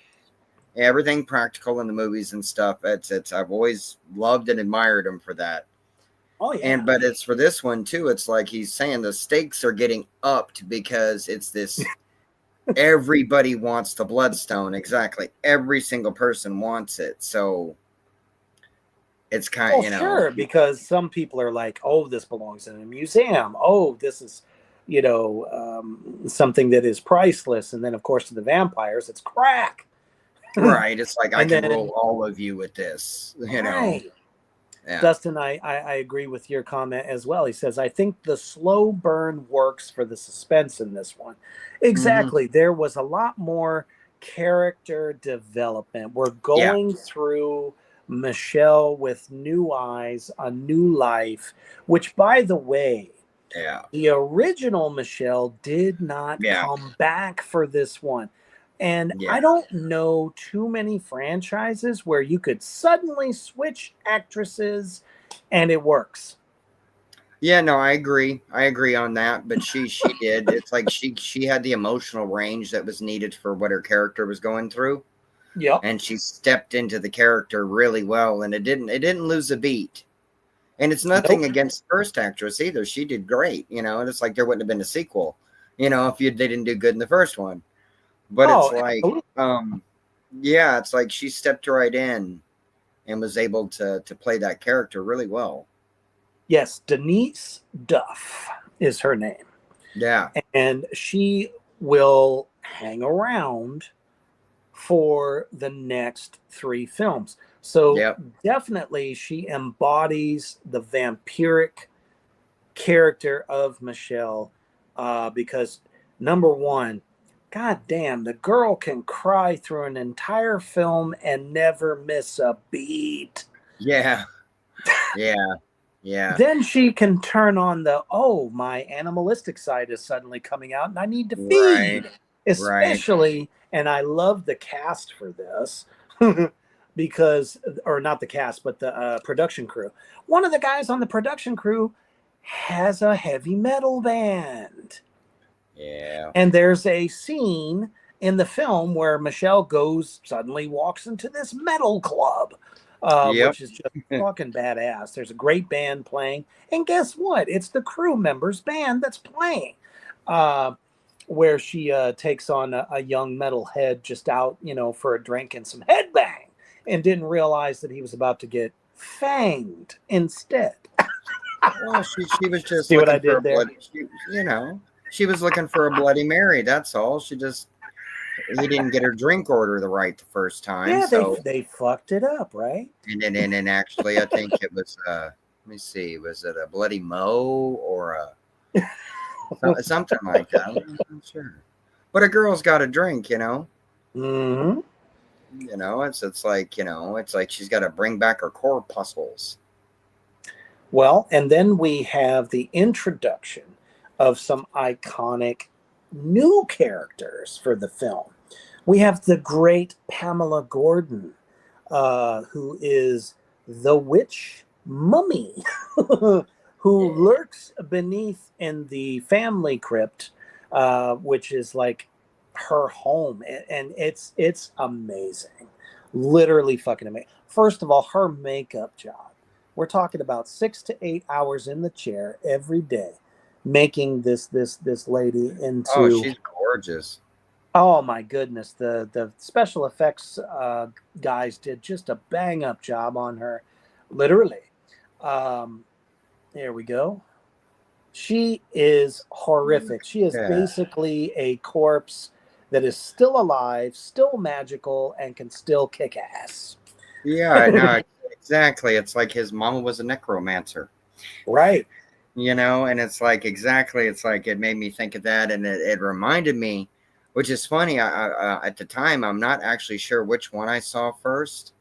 everything practical in the movies and stuff. It's I've always loved and admired them for that. Oh yeah. But it's for this one too. It's like he's saying the stakes are getting upped because it's this. Everybody wants the bloodstone. Exactly. Every single person wants it. So it's kind of, sure, because some people are like, oh, this belongs in a museum. Oh, this is, something that is priceless. And then, of course, to the vampires, it's crack. Right. It's like, I And can then- roll all of you with this, you know. Right. Yeah. Dustin, I agree with your comment as well. He says, I think the slow burn works for the suspense in this one. Exactly. There was a lot more character development. We're going through Michelle with new eyes, a new life, which, by the way, the original Michelle did not come back for this one. And I don't know too many franchises where you could suddenly switch actresses and it works. Yeah, no, I agree. I agree on that. But she did. It's like she had the emotional range that was needed for what her character was going through. Yeah. And she stepped into the character really well, and it didn't lose a beat. And it's nothing against the first actress either. She did great, and it's like there wouldn't have been a sequel, if they didn't do good in the first one. But it's like, it's like she stepped right in and was able to play that character really well. Yes, Denise Duff is her name. Yeah. And she will hang around for the next 3 films. So definitely she embodies the vampiric character of Michelle because number one, God damn, the girl can cry through an entire film and never miss a beat. Yeah. Yeah. Yeah. Then she can turn on my animalistic side is suddenly coming out and I need to feed. Especially, and I love the cast for this because, or not the cast, but the production crew. One of the guys on the production crew has a heavy metal band. Yeah. And there's a scene in the film where Michelle suddenly walks into this metal club, which is just fucking badass. There's a great band playing. And guess what? It's the crew members' band that's playing. Where she takes on a young metalhead just out, for a drink and some headbang and didn't realize that he was about to get fanged instead. Well, she was just See what looking I did for there? She was looking for a Bloody Mary. That's all. He didn't get her drink order the first time. Yeah, so they fucked it up, right? And then actually, I think it was let me see, was it a Bloody Mo or something like that? I'm not sure. But a girl's got a drink, Mm-hmm. It's like she's got to bring back her corpuscles. Well, and then we have the introduction of some iconic new characters for the film. We have the great Pamela Gordon, who is the witch mummy, who lurks beneath in the family crypt, which is like her home. And it's amazing. Literally fucking amazing. First of all, her makeup job. We're talking about 6 to 8 hours in the chair every day, making this lady into. Oh, she's gorgeous. Oh my goodness, the special effects guys did just a bang up job on her, literally. There we go. She is horrific. She is basically a corpse that is still alive, still magical, and can still kick ass. Yeah, no, exactly. It's like his mama was a necromancer. Right. And it's like, exactly. It's like, it made me think of that. And it reminded me, which is funny. I at the time, I'm not actually sure which one I saw first,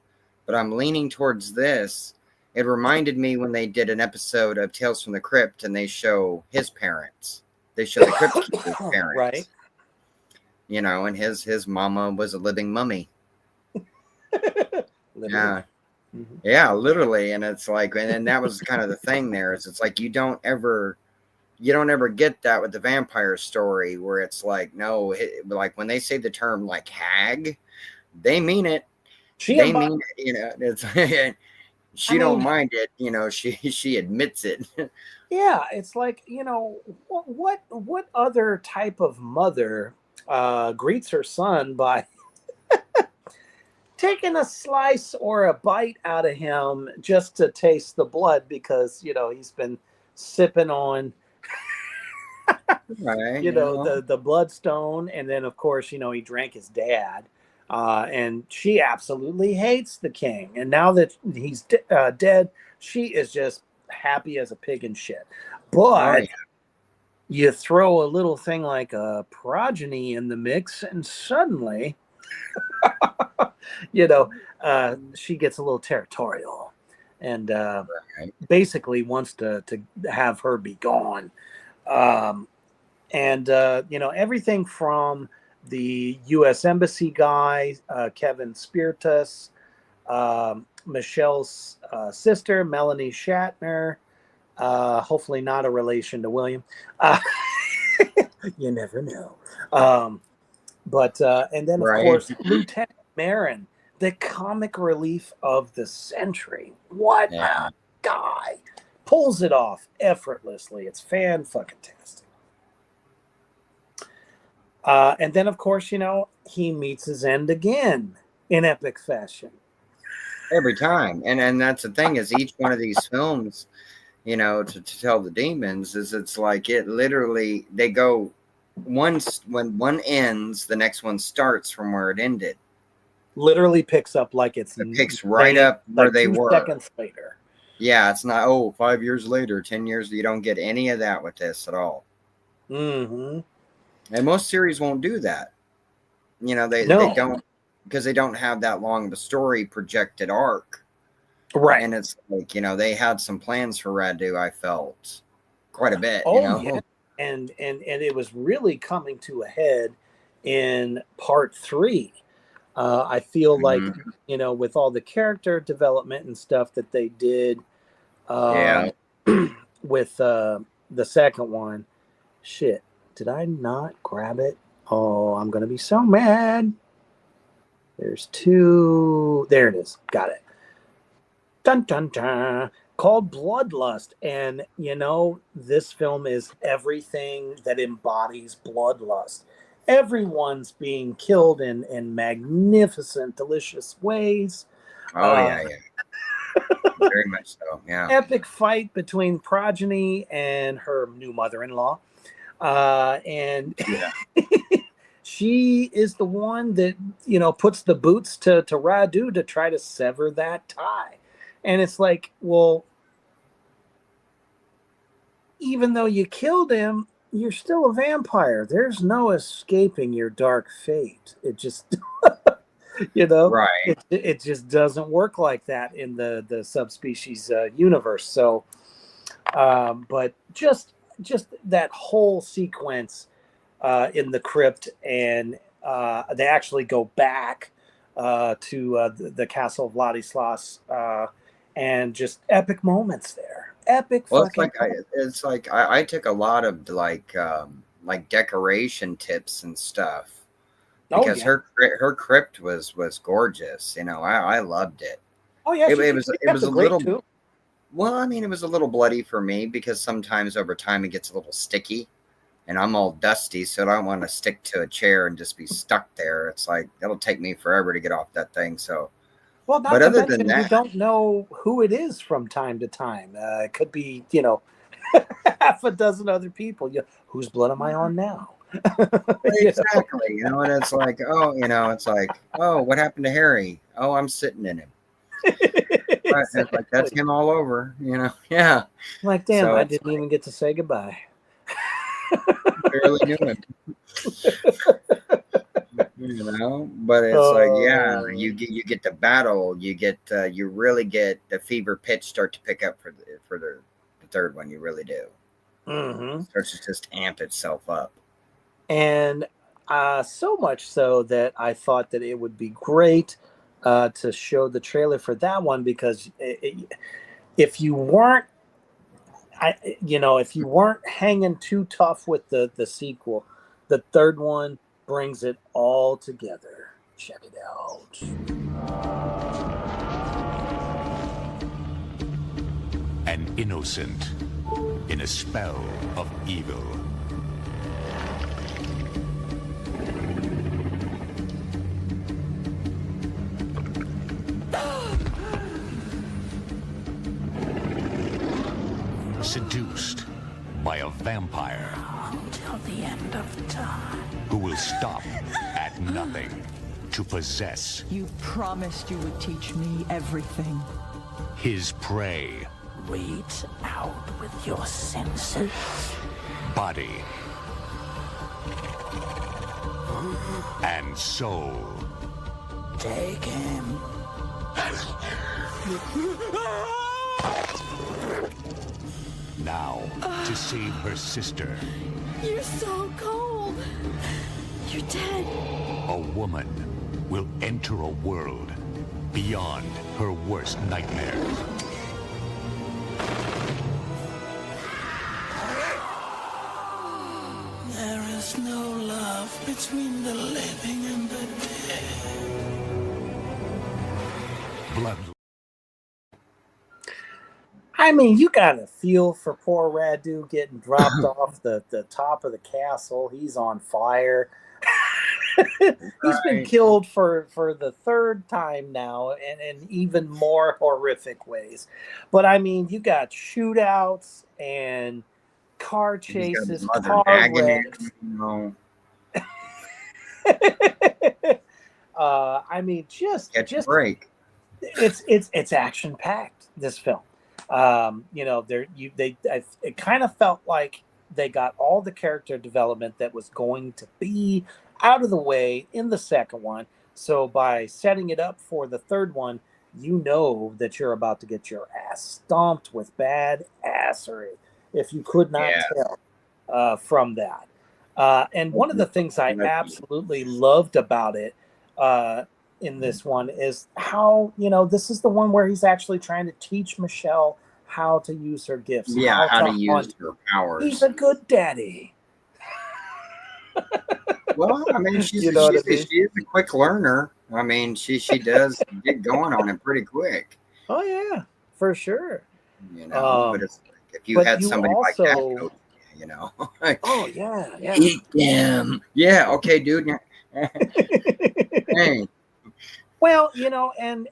but I'm leaning towards this. It reminded me when they did an episode of Tales from the Crypt and they show his parents. They show the Crypt Keeper's parents. Right. And his mama was a living mummy. Yeah. Mm-hmm. Yeah, literally. And it's like, and that was kind of the thing there is it's like, you don't ever you don't ever get that with the vampire story where it's like, no, like when they say the term like hag, they mean it. They mean it, you know. It's she don't mind it, you know. She admits it. Yeah, it's like, you know, what other type of mother greets her son by taking a slice or a bite out of him just to taste the blood because, you know, he's been sipping on, Right, you know, the bloodstone, and then of course, you know, he drank his dad. And she absolutely hates the king, and now that he's dead, she is just happy as a pig in shit. But you throw a little thing like a progeny in the mix, and suddenly, you know, she gets a little territorial, and basically wants to have her be gone. And you know, everything from the U.S. Embassy guy, Kevin Spiritus, Michelle's sister, Melanie Shatner, hopefully not a relation to William. You never know. But and then, of course, Lieutenant Marin, the comic relief of the century. What a guy. Pulls it off effortlessly. It's fan-fucking-tastic. And then, of course, you know, he meets his end again in epic fashion. Every time. And that's the thing is each one of these films, you know, to tell the demons is it's like it literally, they go once when one ends, the next one starts from where it ended. Literally picks up like it picks right up where like they 2 were. seconds later. Yeah, it's not 5 years later, 10 years. You don't get any of that with this at all. Mm-hmm. And most series won't do that. You know, they don't, because they don't have that long of a story projected arc. Right. And it's like, you know, they had some plans for Radu, I felt quite a bit. Oh, you know? Yeah. And it was really coming to a head in part 3. I feel like, you know, with all the character development and stuff that they did with the second one. Shit, did I not grab it? Oh, I'm going to be so mad. There's 2. There it is. Got it. Dun, dun, dun. Called Bloodlust. And, you know, this film is everything that embodies bloodlust. Everyone's being killed in magnificent, delicious ways. Oh, yeah. Very much so, yeah. Epic fight between Progeny and her new mother-in-law. And she is the one that, you know, puts the boots to Radu to try to sever that tie. And it's like, well, even though you killed him, you're still a vampire. There's no escaping your dark fate. It just, you know, it just doesn't work like that in the Subspecies universe. So, but just that whole sequence in the crypt, and they actually go back to the castle of Ladislas, and just epic moments there. Epic. Well, it's like I took a lot of like decoration tips and stuff because her crypt was gorgeous. You know, I loved it. Oh yeah, it was a little. Too. Well, I mean, it was a little bloody for me because sometimes over time it gets a little sticky, and I'm all dusty, so I don't want to stick to a chair and just be stuck there. It's like it'll take me forever to get off that thing. So. Well, not to mention, you don't know who it is from time to time. It could be, you know, half a dozen other people. Whose blood am I on now? Exactly. You know, and it's like, oh, you know, it's like, oh, what happened to Harry? Oh, I'm sitting in him. Exactly. Like, that's him all over, you know? Yeah. Like, damn, so I didn't even get to say goodbye. Barely knew him. You know, but it's like, yeah, you get the battle, you really get the fever pitch start to pick up for the third one. You really do. Mm-hmm. Starts to just amp itself up, and so much so that I thought that it would be great to show the trailer for that one, because if you weren't if you weren't hanging too tough with the sequel, the third one brings it all together. Check it out. An innocent in a spell of evil. Seduced by a vampire Until the end of time. who will stop at nothing to possess You promised you would teach me everything. his prey, Reach out with your senses. body, and soul. Take him. Now, to save her sister, You're so cold. You're dead. a woman will enter a world beyond her worst nightmares. There is no love between the living and the dead. Blood. I mean, you got to feel for poor Radu getting dropped off the top of the castle. He's on fire. He's been killed for the third time now, and in even more horrific ways. But I mean, you got shootouts and car chases, car wrecks. I mean, just break. It's action packed. This film. It kind of felt like they got all the character development that was going to be out of the way in the second one. So by setting it up for the third one, you know that you're about to get your ass stomped with bad assery, if you could not tell from that. And one of the things I absolutely loved about it in this one is how, this is the one where he's actually trying to teach Michelle how to use her gifts. Yeah, how to use her powers. He's a good daddy. Well, I mean, she is a quick learner. I mean, she does get going on it pretty quick. Oh yeah, for sure. But it's like, if you had somebody like that, coach, oh yeah. Eat them. Yeah, okay, dude. Hey. Well, and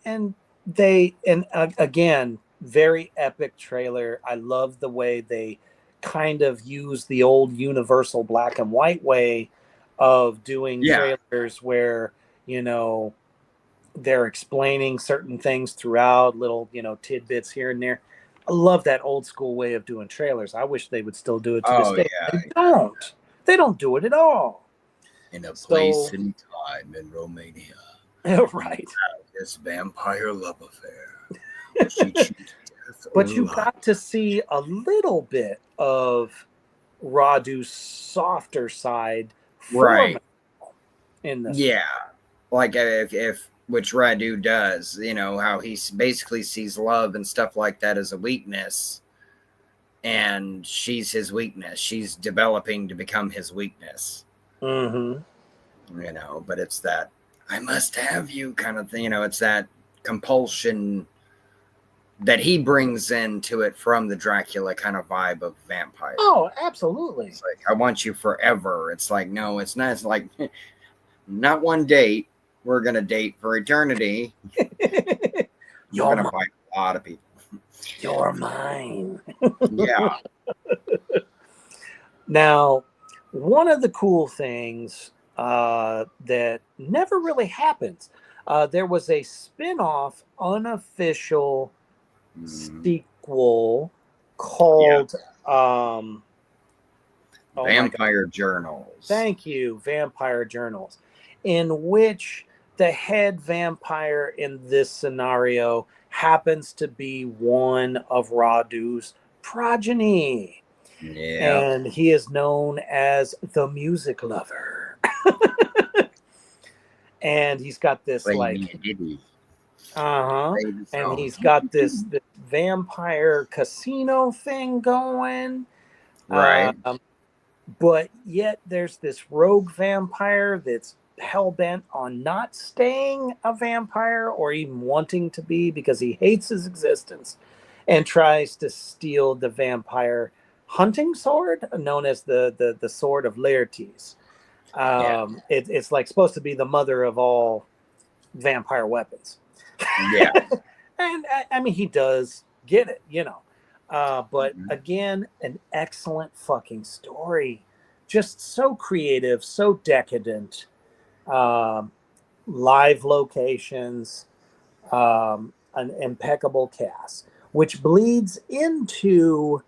again, very epic trailer. I love the way they kind of use the old Universal black and white way of doing trailers where, they're explaining certain things throughout, little, tidbits here and there. I love that old school way of doing trailers. I wish they would still do it to this day. Yeah. They don't. They don't do it at all. In a place and time in Romania. Right. This vampire love affair. But you got to see a little bit of Radu's softer side, right? In this, like if which Radu does, how he basically sees love and stuff like that as a weakness, and she's his weakness. She's developing to become his weakness. Mm-hmm. But it's that I must have you kind of thing. It's that compulsion that he brings into it from the Dracula kind of vibe of vampire. Oh, absolutely. It's like, I want you forever. It's like, no, it's not. It's like, not one date. We're going to date for eternity. You're going to fight a lot of people. You're mine. Yeah. Now, one of the cool things that never really happens, there was a spin-off unofficial sequel called Vampire Journals. Thank you, Vampire Journals, in which the head vampire in this scenario happens to be one of Radu's progeny. Yeah. And he is known as the music lover. And he's got this Uh-huh. Save his And own. he's got this vampire casino thing going. Right. But yet there's this rogue vampire that's hell-bent on not staying a vampire or even wanting to be because he hates his existence and tries to steal the vampire hunting sword known as the sword of Laertes. It's like supposed to be the mother of all vampire weapons. Yeah. And I mean, he does get it, you know. But again, an excellent fucking story. Just so creative, so decadent. Um, Live locations, an impeccable cast, which bleeds into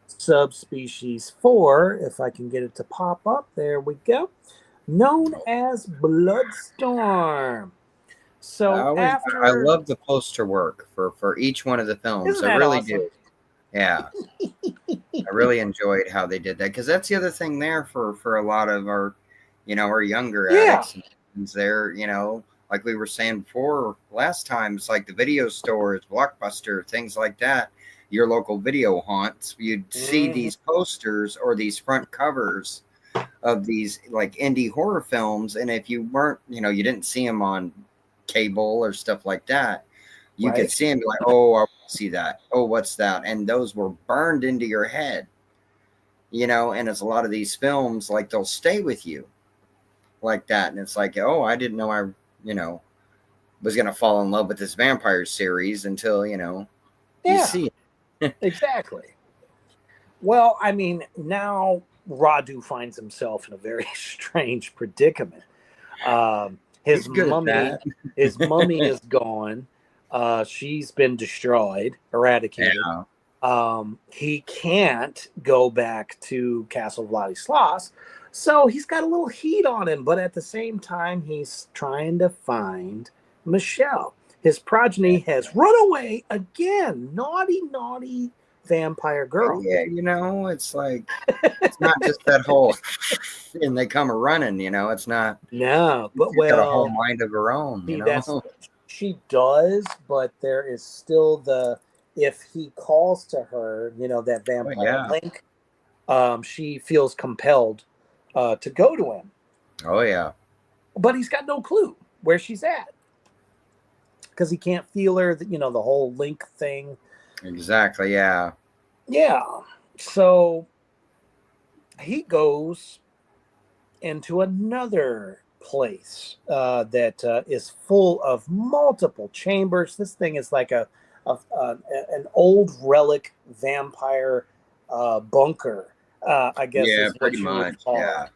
Subspecies 4, if I can get it to pop up. There we go. Known as Bloodstorm. So I after, love the poster work for each one of the films. isn't I that really awesome? do. Yeah. I really enjoyed how they did that because that's the other thing there for a lot of our, our younger Yeah. addicts and things there, like we were saying before last time, it's like the video stores, Blockbuster, things like that, your local video haunts, you'd see these posters or these front covers of these like indie horror films. And if you weren't, you didn't see them on cable or stuff like that, you could Right. see them like, oh, I see that. Oh, what's that? And those were burned into your head, and it's a lot of these films, like they'll stay with you like that. And it's like, oh, I didn't know was going to fall in love with this vampire series until, you Yeah, see it. exactly. Well, I mean, now Radu finds himself in a very strange predicament. His He's good at mummy, that. his mummy is gone. She's been destroyed, eradicated. Yeah. He can't go back to Castle Vladislas, so he's got a little heat on him. But at the same time, he's trying to find Michelle. His progeny has run away again. Naughty, naughty vampire girl. Yeah, it's like, it's not just that whole and they come a running, it's not. No, but She's got a whole well, mind of her own, see, she does, but there is still if he calls to her, that vampire link, she feels compelled to go to him. Oh yeah. But he's got no clue where she's at because he can't feel her. The whole link thing. Exactly. Yeah. Yeah. So he goes into another place that is full of multiple chambers. This thing is like an old relic vampire bunker, I guess. Yeah, is what pretty you would much. call Yeah. it.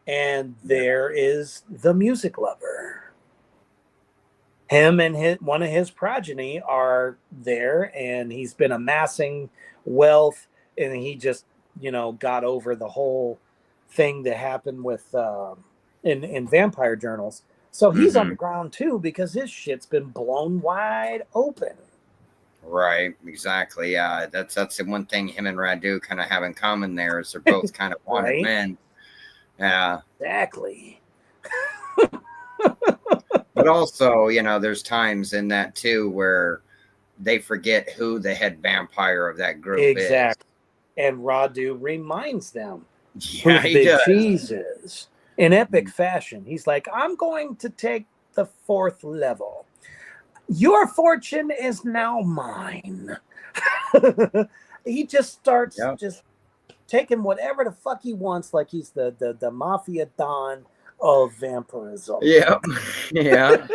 And there is the music lover. Him and one of his progeny are there, and he's been amassing wealth, and he just got over the whole thing that happened with in vampire journals. So he's on the ground too because his shit's been blown wide open. Right, exactly. Yeah, that's the one thing him and Radu kind of have in common there is they're both kind of wanted Right? men. Yeah. Exactly. But also, there's times in that too where they forget who the head vampire of that group Exactly. And Radu reminds them is. who Yeah, the he big does. cheese is in epic fashion. He's like, I'm going to take the 4th level. Your fortune is now mine. He just starts just taking whatever the fuck he wants, like he's the mafia don of vampirism. Yep. Yeah.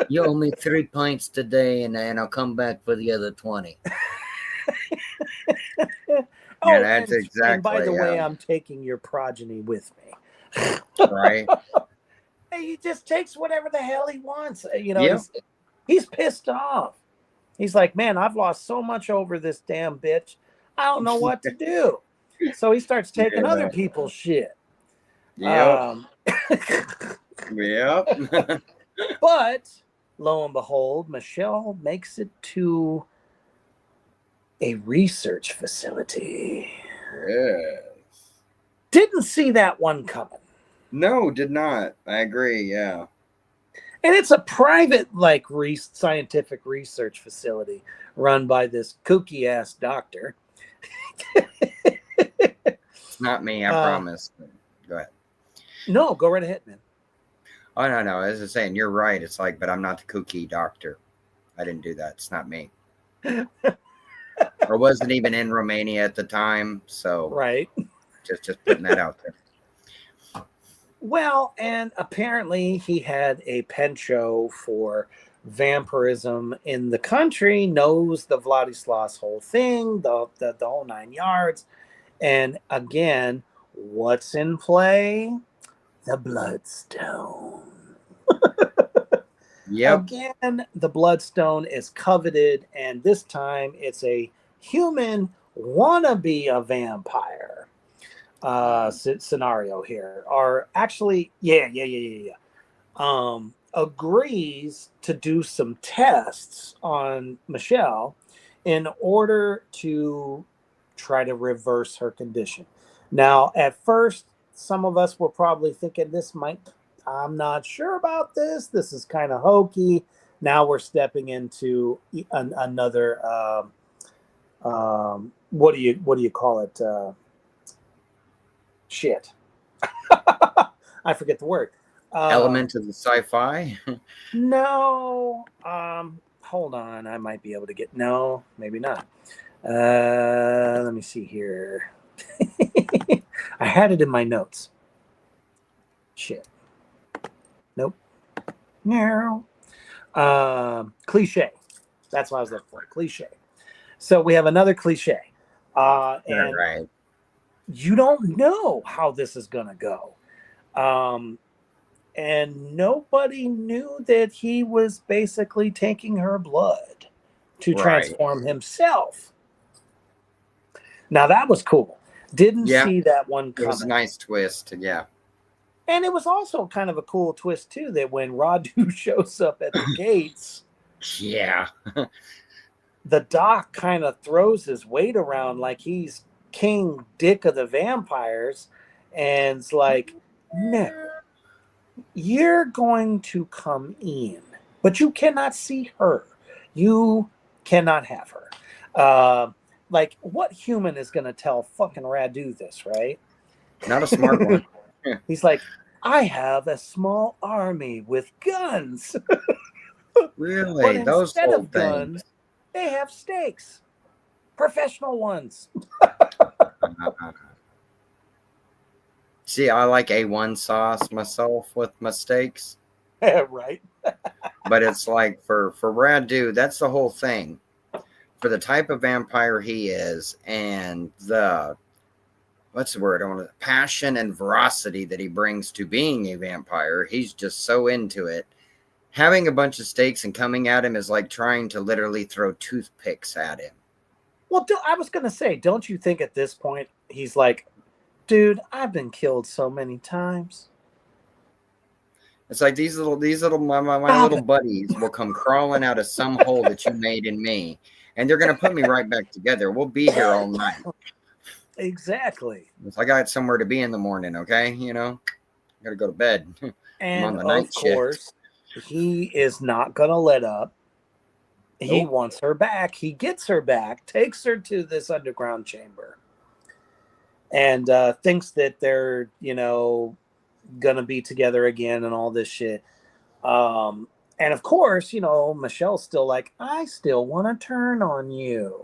You owe me 3 pints today, and I'll come back for the other 20. Oh, that's exactly. And by the way, I'm taking your progeny with me. Right. He just takes whatever the hell he wants. Yep. He's pissed off. He's like, man, I've lost so much over this damn bitch. I don't know what to do. So he starts taking other people's shit. Yep. Yep. But lo and behold, Michelle makes it to a research facility. Yes. Didn't see that one coming. No, did not. I agree. Yeah. And it's a private, like, scientific research facility run by this kooky ass doctor. It's not me, I Uh, promise. Go ahead. no, go right ahead, man. Oh no, as I was saying, you're right. It's like, but I'm not the kooky doctor. I didn't do that. It's not me. Or wasn't even in Romania at the time, so Right. just putting that out there. Well, and apparently he had a penchant for vampirism in the country, knows the Vladislas whole thing, the whole 9 yards. And again, what's in play? The Bloodstone. Yep. Again, the Bloodstone is coveted, and this time it's a human wannabe a vampire scenario here. Or actually, yeah. Agrees to do some tests on Michelle in order to try to reverse her condition. Now, at first, some of us were probably thinking I'm not sure about this. This is kind of hokey. Now we're stepping into another, what do you call it? Shit. I forget the word. Element of the sci-fi. No. Hold on. I might be able to get. No, maybe not. Let me see here. I had it in my notes. Shit. Nope. No. Cliche. That's what I was looking for. Cliche. So we have another cliche. And Right. you don't know how this is going to go. And nobody knew that he was basically taking her blood to Right. transform himself. Now that was cool. Didn't Yeah. see that one It was a coming. nice twist. Yeah. And it was also kind of a cool twist too that when Radu shows up at the gates, Yeah. the doc kind of throws his weight around like he's King Dick of the vampires, and it's like, no, you're going to come in, but you cannot see her. You cannot have her. Like, what human is going to tell fucking Radu this, right? Not a smart one. He's like, I have a small army with guns. Really? But Those instead whole of guns, things. they have stakes. Professional ones. See, I like A1 sauce myself with my steaks. Right. But it's like for Radu, that's the whole thing. For the type of vampire he is, and the what's the word? I want to passion and veracity that he brings to being a vampire. He's just so into it. Having a bunch of stakes and coming at him is like trying to literally throw toothpicks at him. Well, I was going to say, don't you think at this point he's like, dude, I've been killed so many times. It's like these little my little buddies will come crawling out of some hole that you made in me, and they're gonna put me right back together. We'll be here all night. Exactly. It's like I got somewhere to be in the morning, okay? Gotta go to bed. And on the night of course, he is not going to let up. He Nope. wants her back. He gets her back, takes her to this underground chamber, and thinks that they're, going to be together again and all this shit. And of course, Michelle's still like, I still want to turn on you.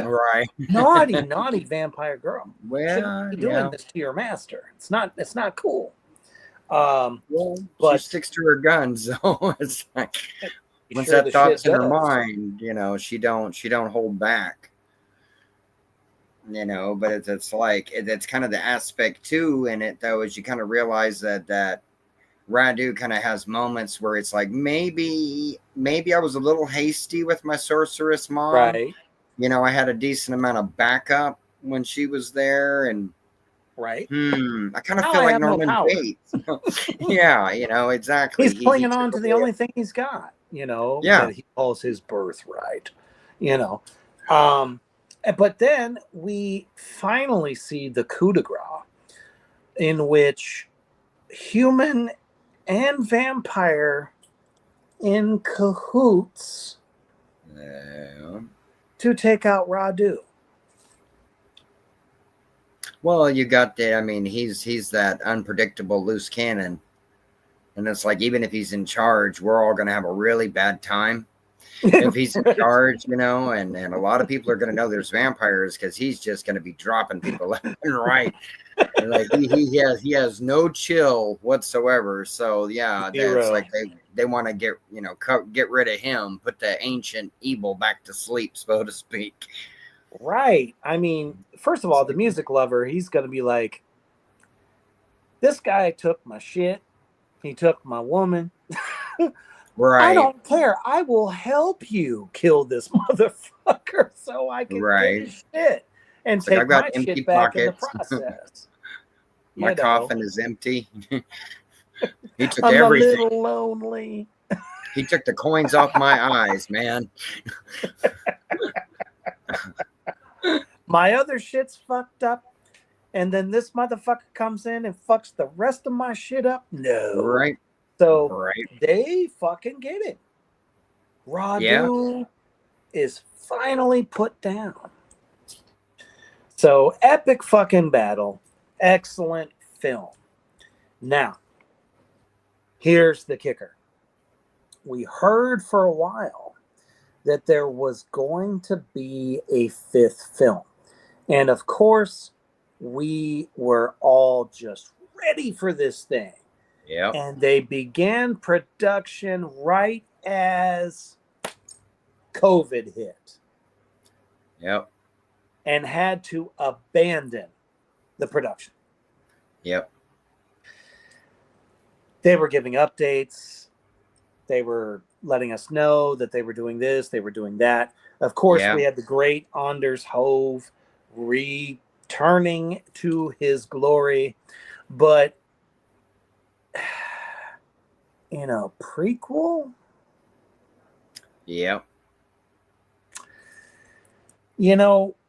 Right. Naughty vampire girl. Well, Shouldn't be doing yeah. this to your master. It's not cool. Well, but she sticks to her guns, so it's like once sure that the thought's shit in her does. mind, she don't hold back. But it's like it's kind of the aspect too in it though, is you kind of realize that Radu kind of has moments where it's like maybe I was a little hasty with my sorceress mom. Right. I had a decent amount of backup when she was there, and Right. I kind of Now feel I like have no Norman power. Bates. Yeah, exactly. He's clinging took on to the away- only thing he's got, Yeah. that he calls his birthright, But then we finally see the coup de grace in which human and vampire in cahoots Yeah. to take out Radu. Well, you got the. I mean, he's that unpredictable loose cannon, and it's like even if he's in charge, we're all gonna have a really bad time. If he's in charge, and a lot of people are going to know there's vampires because he's just going to be dropping people left and right. And like he has no chill whatsoever. So yeah, that's like they want to get rid of him, put the ancient evil back to sleep, so to speak. Right. I mean, first of all, the music lover, he's going to be like, this guy took my shit. He took my woman. Right. I don't care. I will help you kill this motherfucker so I can get his shit and take my shit back in the process. My coffin is empty. He took I'm everything. a little lonely. He took the coins off my eyes, man. My other shit's fucked up. And then this motherfucker comes in and fucks the rest of my shit up? No. Right. So they fucking get it. Radu is finally put down. So epic fucking battle. Excellent film. Now, here's the kicker. We heard for a while that there was going to be a 5th film. And of course, we were all just ready for this thing. Yep. And they began production right as COVID hit. Yep. And had to abandon the production. Yep. They were giving updates. They were letting us know that they were doing this, they were doing that. Of course, we had the great Anders Hove returning to his glory. But in a prequel? Yep.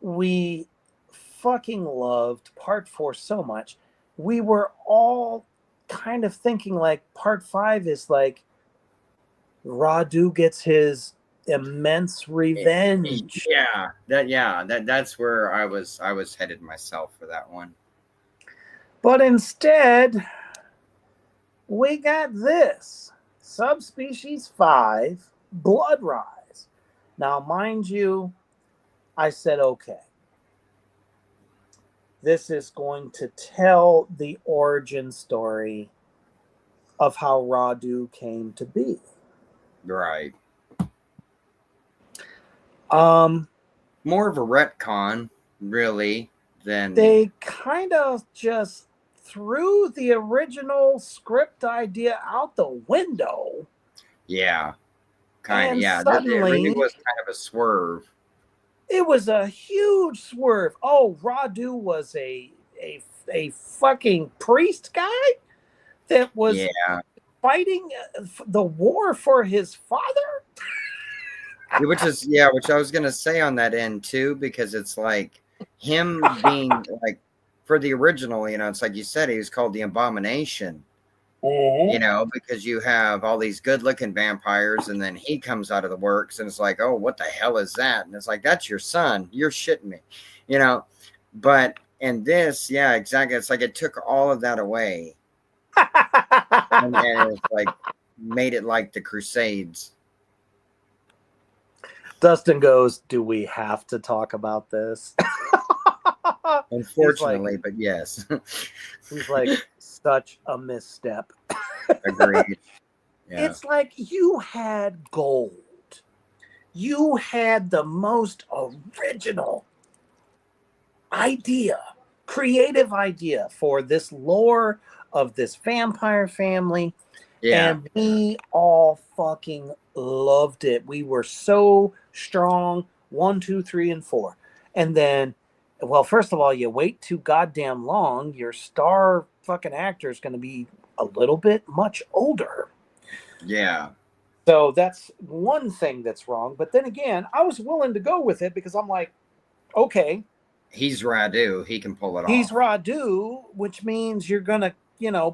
We fucking loved part 4 so much. We were all kind of thinking like part 5 is like Radu gets his immense revenge. That's where I was headed myself for that one. But instead, we got this Subspecies 5 Blood Rise. Now, mind you, I said, okay, this is going to tell the origin story of how Radu came to be. Right. More of a retcon, really, than they kind of just threw the original script idea out the window. Yeah. Kind of, yeah. Suddenly, it really was kind of a swerve. It was a huge swerve. Oh, Radu was a fucking priest guy that was fighting the war for his father. Which I was gonna say on that end too, because it's like him being like for the original, it's like you said, he was called the Abomination. Because you have all these good-looking vampires, and then he comes out of the works, and it's like, oh, what the hell is that? And it's like, that's your son. You're shitting me, But in this, yeah, exactly. It's like it took all of that away, and it's like made it like the Crusades. Dustin goes, do we have to talk about this? Unfortunately, but yes. He's like, such a misstep. Agreed. Yeah. It's like you had gold. You had the most original idea, creative idea for this lore of this vampire family. Yeah. And we all fucking loved it. We were so strong. 1, 2, 3, and 4. And then, well, first of all, you wait too goddamn long. Your star fucking actor is going to be a little bit much older. Yeah. So that's one thing that's wrong. But then again, I was willing to go with it because I'm like, okay. He's Radu. He can pull it off. He's Radu, which means you're going to,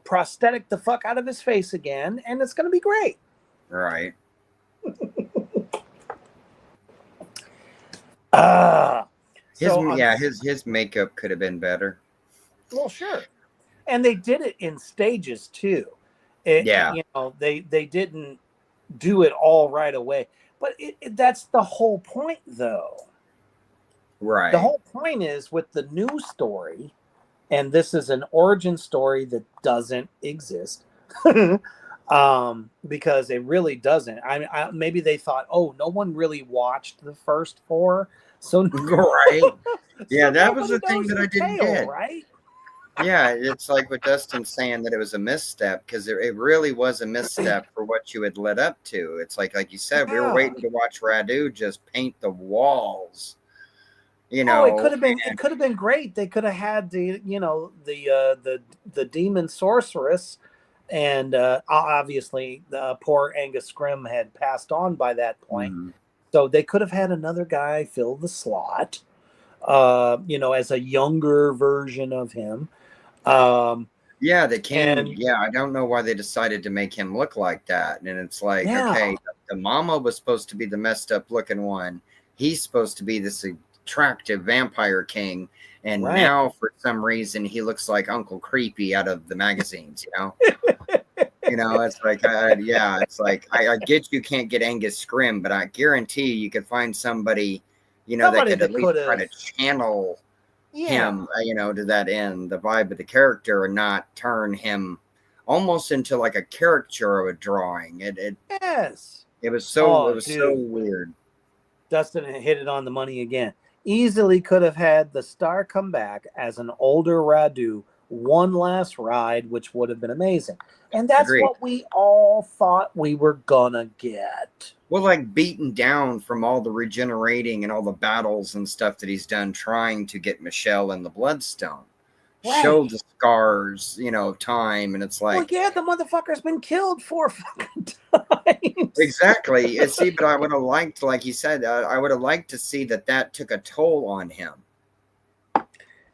prosthetic the fuck out of his face again, and it's going to be great. Right. Ah, His so his makeup could have been better. well, sure, and they did it in stages too. Yeah. They didn't do it all right away, but that's the whole point, though. The Right. whole point is with the new story, and this is an origin story that doesn't exist. Because it really doesn't. Maybe they thought, oh, no one really watched the first four, so Right. Yeah, so that was nobody the thing knows that I the didn't tale, get. right? Yeah, it's like what Dustin's saying that it was a misstep because it really was a misstep for what you had led up to. It's like you said, we were Yeah. waiting to watch Radu just paint the walls, Oh, it could and have been. It could have been great. They could have had the demon sorceress, and obviously the poor Angus Scrim had passed on by that point. Mhm. So they could have had another guy fill the slot, as a younger version of him. Um, Yeah, they can. and Yeah, I don't know why they decided to make him look like that. And it's like, yeah, okay, the mama was supposed to be the messed up looking one. He's supposed to be this attractive vampire king. And right. now, for some reason, he looks like Uncle Creepy out of the magazines, it's like, it's like, I get you can't get Angus Scrim, but I guarantee you could find somebody, that Somebody could at that least could try have, to channel yeah, him, to that end, the vibe of the character, and not turn him almost into like a caricature of a drawing. yes. It was so Oh, dude. weird. Dustin hit it on the money again. Easily could have had the star come back as an older Radu, one last ride, which would have been amazing. And that's Agreed. what we all thought we were gonna get. Well, like beaten down from all the regenerating and all the battles and stuff that he's done trying to get Michelle and the Bloodstone. Right. Show the scars, of time, and it's like, well, yeah, the motherfucker's been killed 4 fucking times. Exactly. See, but I would have liked, like you said, I would have liked to see that took a toll on him.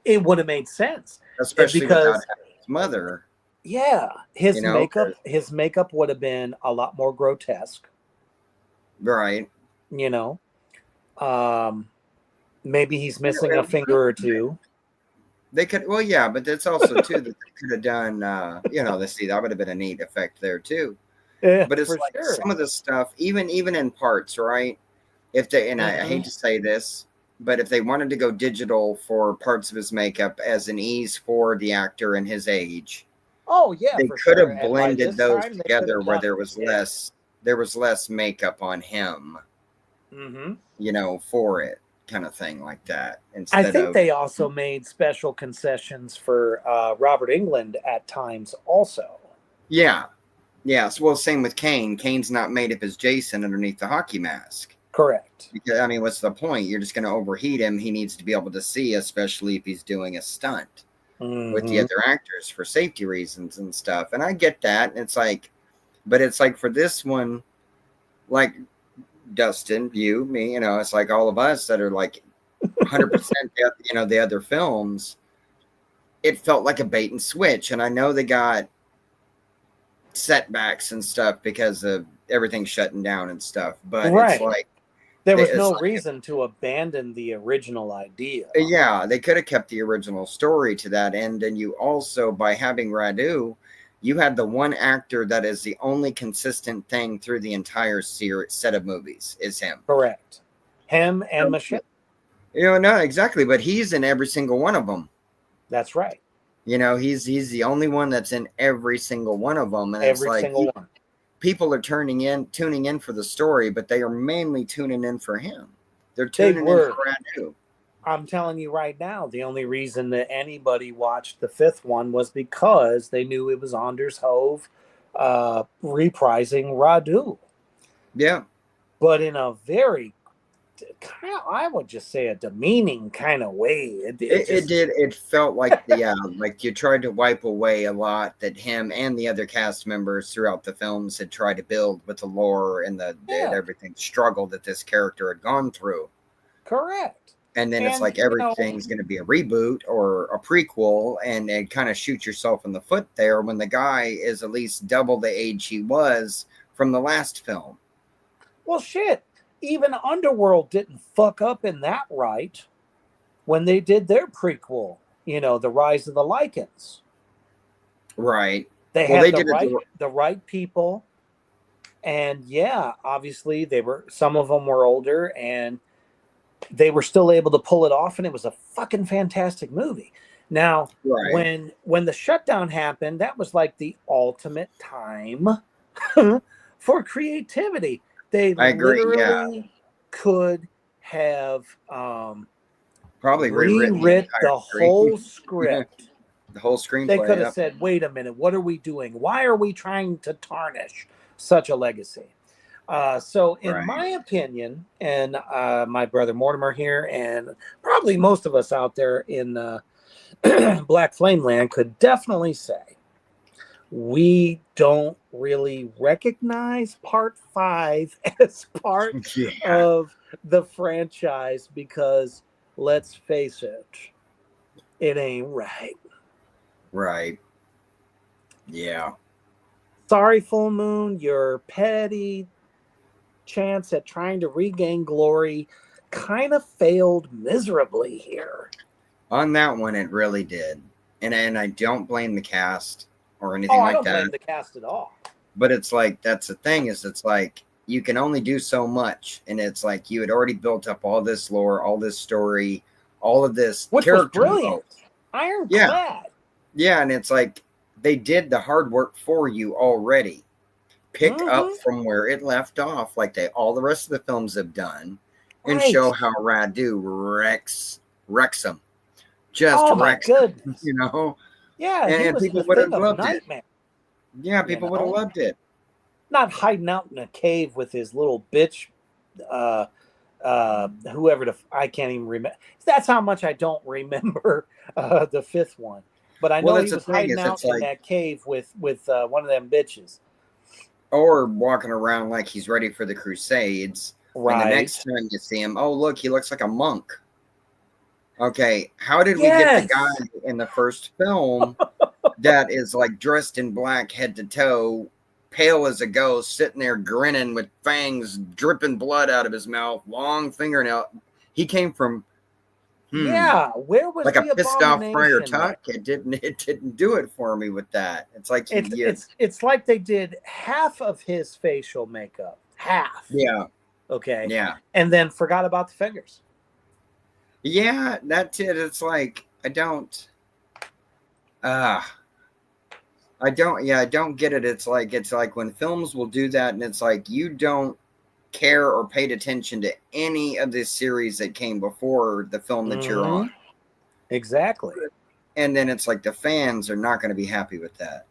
It would have made sense, Especially because without having his mother. Yeah, his You know, makeup would have been a lot more grotesque. Right. Maybe he's missing a finger or two. They could, well, yeah, but that's also too that they could have done. See, that would have been a neat effect there too. But it's for like sure. some of the stuff, even in parts, right? If they, and I hate to say this, but if they wanted to go digital for parts of his makeup as an ease for the actor and his age, oh yeah, they for could sure. have blended those time, together where there was less. less makeup on him, for it, kind of thing like that. I think they also made special concessions for Robert Englund at times also. Yeah. Yes. Well, same with Kane. Kane's not made up as Jason underneath the hockey mask. Correct. Because, what's the point? You're just going to overheat him. He needs to be able to see, especially if he's doing a stunt with the other actors for safety reasons and stuff. And I get that. And it's like, but it's like for this one, like Dustin, you, me, it's like all of us that are like 100% the other films, it felt like a bait and switch. And I know they got setbacks and stuff because of everything shutting down and stuff, but right. It's like there was no reason to abandon the original idea. Yeah, they could have kept the original story to that end. And you also, by having Radu, you had the one actor that is the only consistent thing through the entire set of movies is him. Correct. Him and Michelle. No, exactly. But he's in every single one of them. That's right. He's the only one that's in every single one of them. And every single one. People are tuning in for the story, but they are mainly tuning in for him. They're tuning in for Radu. I'm telling you right now, the only reason that anybody watched the 5th one was because they knew it was Anders Hove reprising Radu. Yeah. But in a very, I would just say, a demeaning kind of way. It did. It felt like like you tried to wipe away a lot that him and the other cast members throughout the films had tried to build with the lore and everything struggle that this character had gone through. Correct. And then it's like everything's going to be a reboot or a prequel, and it kind of shoot yourself in the foot there when the guy is at least double the age he was from the last film. Well, shit. Even Underworld didn't fuck up in that right when they did their prequel, The Rise of the Lycans. Right. They Well, had they did it. the right people, and yeah, obviously some of them were older, and they were still able to pull it off, and it was a fucking fantastic movie. Now, Right. when the shutdown happened, that was like the ultimate time for creativity. They I agree. Yeah. literally could have Probably rewritten the rewrit entire the whole script. the whole They could screenplay. have Yep. said, wait a minute, what are we doing? Why are we trying to tarnish such a legacy? So, in Right. my opinion, and my brother Mortimer here, and probably most of us out there in Black Flame Land could definitely say we don't really recognize part 5 as part Yeah. of the franchise because, let's face it ain't right. Right. Yeah. Sorry, Full Moon, your petty chance at trying to regain glory kind of failed miserably here. On that one, it really did, and I don't blame the cast or anything I like don't that. blame the cast at all. But it's like that's the thing is it's like you can only do so much, and it's like you had already built up all this lore, all this story, all of this Which character was brilliant. growth. Ironclad. Yeah, and it's like they did the hard work for you already. Pick up from where it left off, like all the rest of the films have done, and show how Radu wrecks them. Just oh my wrecks goodness. them, Yeah, he and was people the would have thing of loved nightmare. it. Yeah, people would have loved it. Not hiding out in a cave with his little bitch, whoever I can't even remember. That's how much I don't remember the 5th one. But I know he was hiding out in that cave with one of them bitches. Or walking around like he's ready for the Crusades. Right. And the next time you see him, oh, look, he looks like a monk. Okay, how did we get the guy in the first film that is like dressed in black head to toe, pale as a ghost, sitting there grinning with fangs dripping blood out of his mouth, long fingernail? He came from where was like the a pissed off Friar abomination Tuck? It didn't do it for me with that. It's like it's like they did half of his facial makeup. Half. Yeah. Okay. Yeah. And then forgot about the fingers. Yeah, that's it. It's like I don't get it. It's like when films will do that, and it's like you don't care or paid attention to any of the series that came before the film that you're on. Exactly. And then it's like the fans are not going to be happy with that.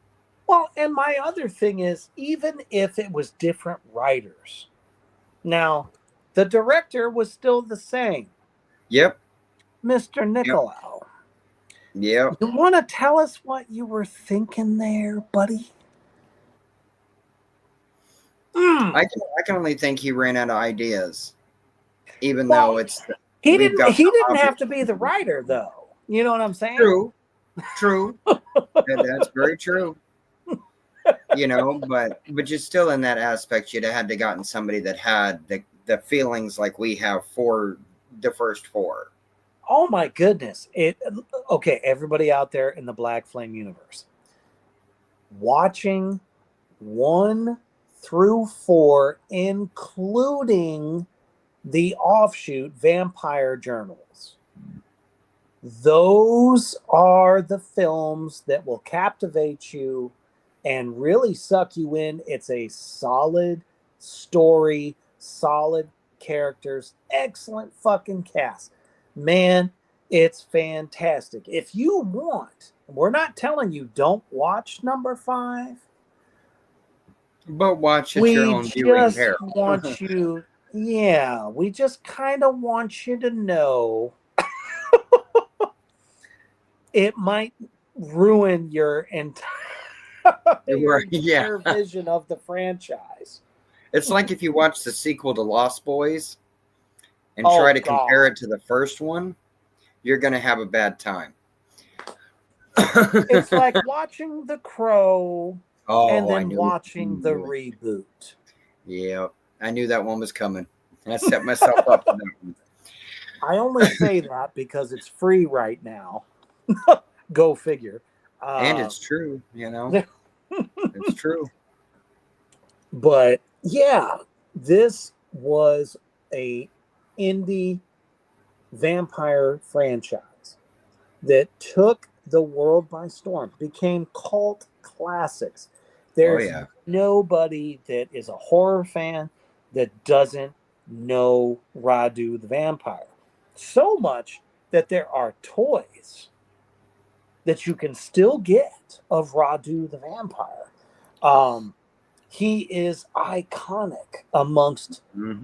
Well, and my other thing is, even if it was different writers, now the director was still the same. Yep. Mr. Nicolau. Yep. You want to tell us what you were thinking there, buddy? I can only think he ran out of ideas, even though he didn't have to be the writer, though. You know what I'm saying? True. That's very true. But you're still in that aspect. You'd have had to gotten somebody that had the feelings like we have for the first 4. Oh my goodness. Okay, everybody out there in the Black Flame universe, watching 1 through 4, including the offshoot Vampire Journals. Those are the films that will captivate you and really suck you in. It's a solid story, solid characters, excellent fucking cast. Man, it's fantastic. If you want, we're not telling you don't watch number 5. But watch at your own viewing peril. We just kind of want you to know it might ruin your entire vision of the franchise. It's like if you watch the sequel to Lost Boys and try to compare it to the first one, you're going to have a bad time. It's like watching The Crow and then watching the reboot. Yeah. I knew that one was coming. I set myself up for that one. I only say that because it's free right now. Go figure. And it's true, It's true. But yeah, this was a indie vampire franchise that took the world by storm, became cult classics. There's yeah. nobody that is a horror fan that doesn't know Radu the vampire. So much that there are toys that you can still get of Radu the vampire. He is iconic amongst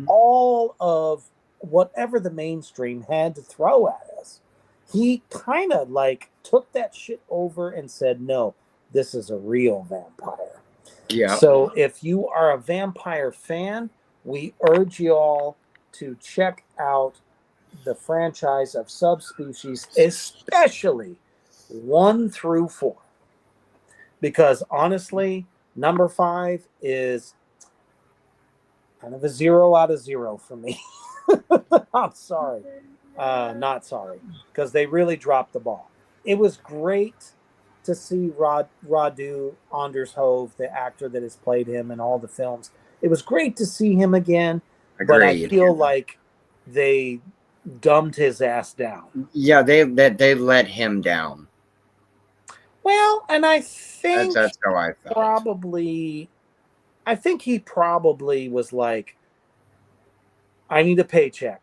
all of whatever the mainstream had to throw at us. He kind of like took that shit over and said, no, this is a real vampire. Yeah. So if you are a vampire fan, we urge you all to check out the franchise of Subspecies, especially 1 through 4. Because honestly, number 5 is kind of a 0 out of 0 for me. I'm sorry. Not sorry. Because they really dropped the ball. It was great to see Radu Anders Hove, the actor that has played him in all the films. It was great to see him again. Agreed. But I feel like they dumbed his ass down. Yeah, they let him down. Well, and I think that's how I felt. I think he probably was like, I need a paycheck.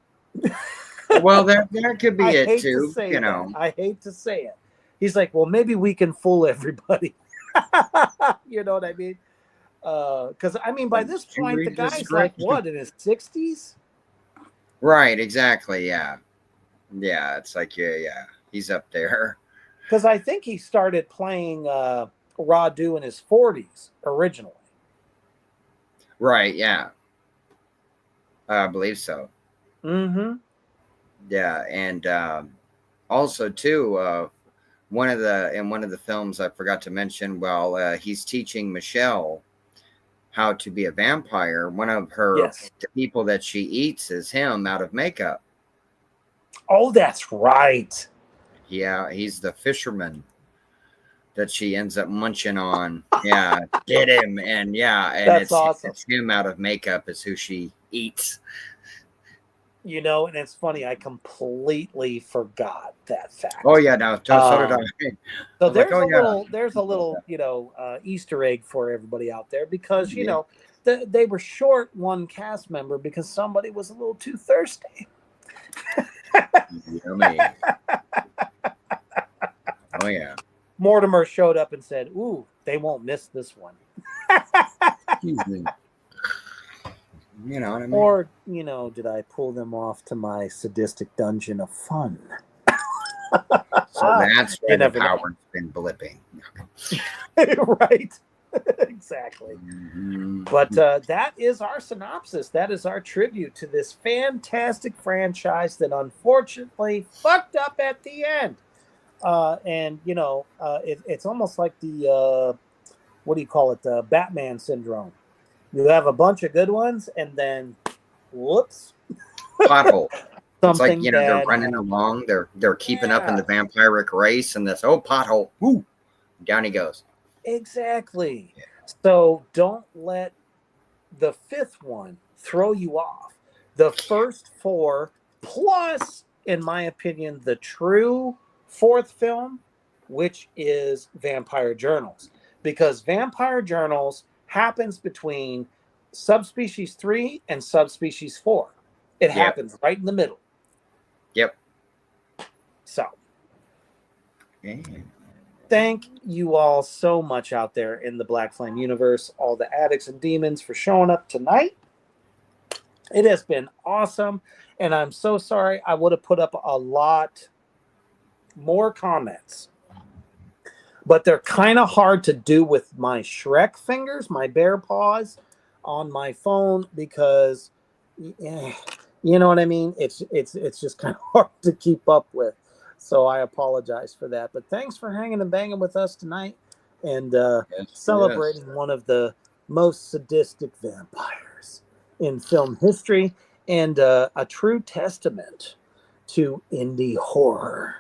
Well, that could be it too. I hate to say it. He's like, well, maybe we can fool everybody. You know what I mean? Because I mean, by this point, the guy's like what, in his 60s? Right. Exactly. Yeah. Yeah. It's like yeah. He's up there. Because I think he started playing Radu in his 40s originally. Right. Yeah. I believe so. Mm-hmm. Yeah, and also too, one of the films I forgot to mention. Well, he's teaching Michelle how to be a vampire. One of the people that she eats is him out of makeup. Oh, that's right. Yeah, he's the fisherman that she ends up munching on. Yeah, get him, and that's awesome. It's him out of makeup is who she eats. You know, and it's funny, I completely forgot that fact. Oh yeah, no, so did I. So there's a little, Easter egg for everybody out there because they were short one cast member because somebody was a little too thirsty. Yummy. Oh yeah. Mortimer showed up and said, "Ooh, they won't miss this one." You know what I mean? Or, did I pull them off to my sadistic dungeon of fun? So that's where the power's been blipping. Right. Exactly. Mm-hmm. But that is our synopsis. That is our tribute to this fantastic franchise that unfortunately fucked up at the end. It's almost like the, what do you call it? The Batman syndrome. You have a bunch of good ones, and then, whoops, pothole. It's like they're running happened. along, they're keeping up in the vampiric race, and this pothole, whoo, down he goes. Exactly. Yeah. So don't let the 5th one throw you off. The first 4, plus, in my opinion, the true 4th film, which is Vampire Journals, because Vampire Journals happens between Subspecies 3 and Subspecies 4. It happens right in the middle. Yep. So, thank you all so much out there in the Black Flame universe, all the addicts and demons, for showing up tonight. It has been awesome, and I'm so sorry. I would have put up a lot more comments, but they're kind of hard to do with my Shrek fingers, my bear paws on my phone, because you know what I mean? It's just kind of hard to keep up with. So I apologize for that. But thanks for hanging and banging with us tonight and celebrating one of the most sadistic vampires in film history and a true testament to indie horror.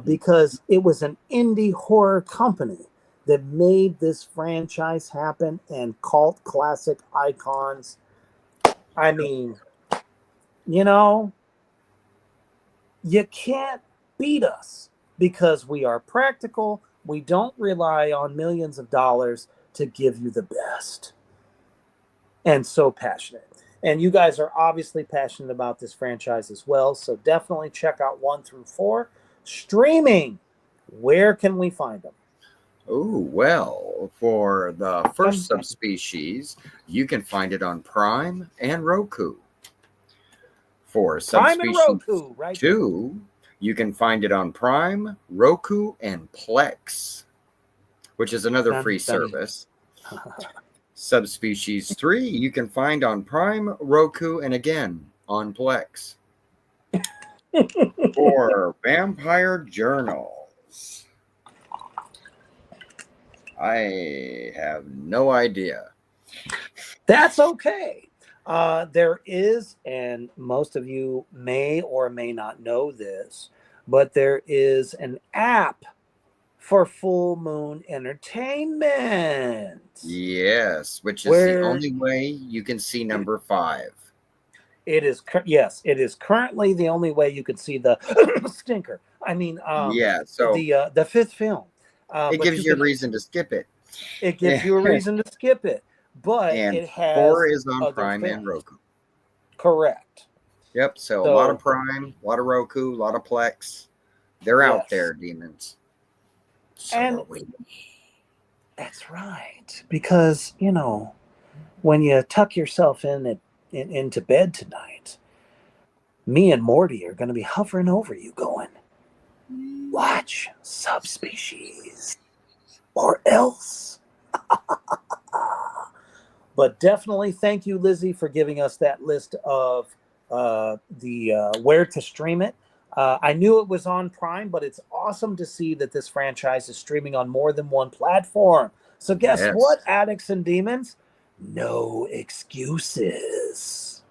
Because it was an indie horror company that made this franchise happen and cult classic icons. I mean, you know, you can't beat us because we are practical. We don't rely on millions of dollars to give you the best. And so passionate. And you guys are obviously passionate about this franchise as well. So definitely check out 1 through 4. Streaming. Where can we find them? Oh, well, for the first Subspecies, you can find it on Prime and Roku. For Prime and Subspecies Roku, right? 2, you can find it on Prime, Roku, and Plex, which is another free service. Subspecies 3, you can find on Prime, Roku, and again on Plex. For Vampire Journals, I have no idea. That's okay. There is, and most of you may or may not know this, but there is an app for Full Moon Entertainment. Yes, which is the only way you can see number 5. It is, yes, it is currently the only way you could see the stinker. I mean, yeah, so the 5th film. it gives you a reason to skip it. It gives you a reason to skip it, but and it has 4 is on Prime and Roku. Correct. Yep. So a lot of Prime, a lot of Roku, a lot of Plex. They're out there, demons. So and are we. That's right, because when you tuck yourself into bed tonight, me and Morty are going to be hovering over you, going, "Watch Subspecies, or else." But definitely thank you, Lizzie, for giving us that list of the where to stream it. I knew it was on Prime, but it's awesome to see that this franchise is streaming on more than one platform. So guess what, addicts and demons? No excuses.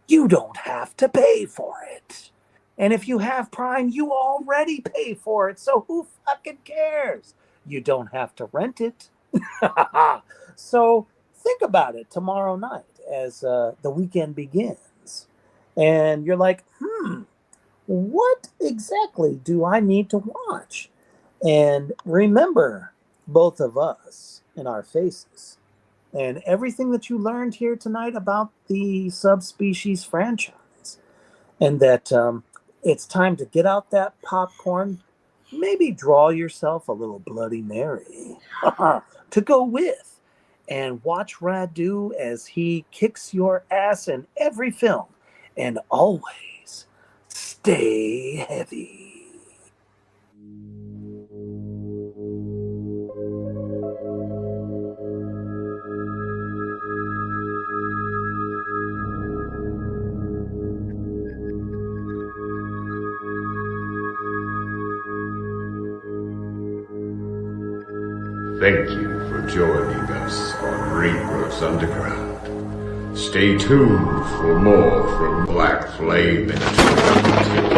You don't have to pay for it. And if you have Prime, you already pay for it. So who fucking cares? You don't have to rent it. So think about it tomorrow night as the weekend begins. And you're like, what exactly do I need to watch? And remember both of us in our faces and everything that you learned here tonight about the Subspecies franchise. And that it's time to get out that popcorn, maybe draw yourself a little Bloody Mary to go with, and watch Radu as he kicks your ass in every film. And always stay heavy. Thank you for joining us on Rebirth Underground. Stay tuned for more from Black Flame Entertainment.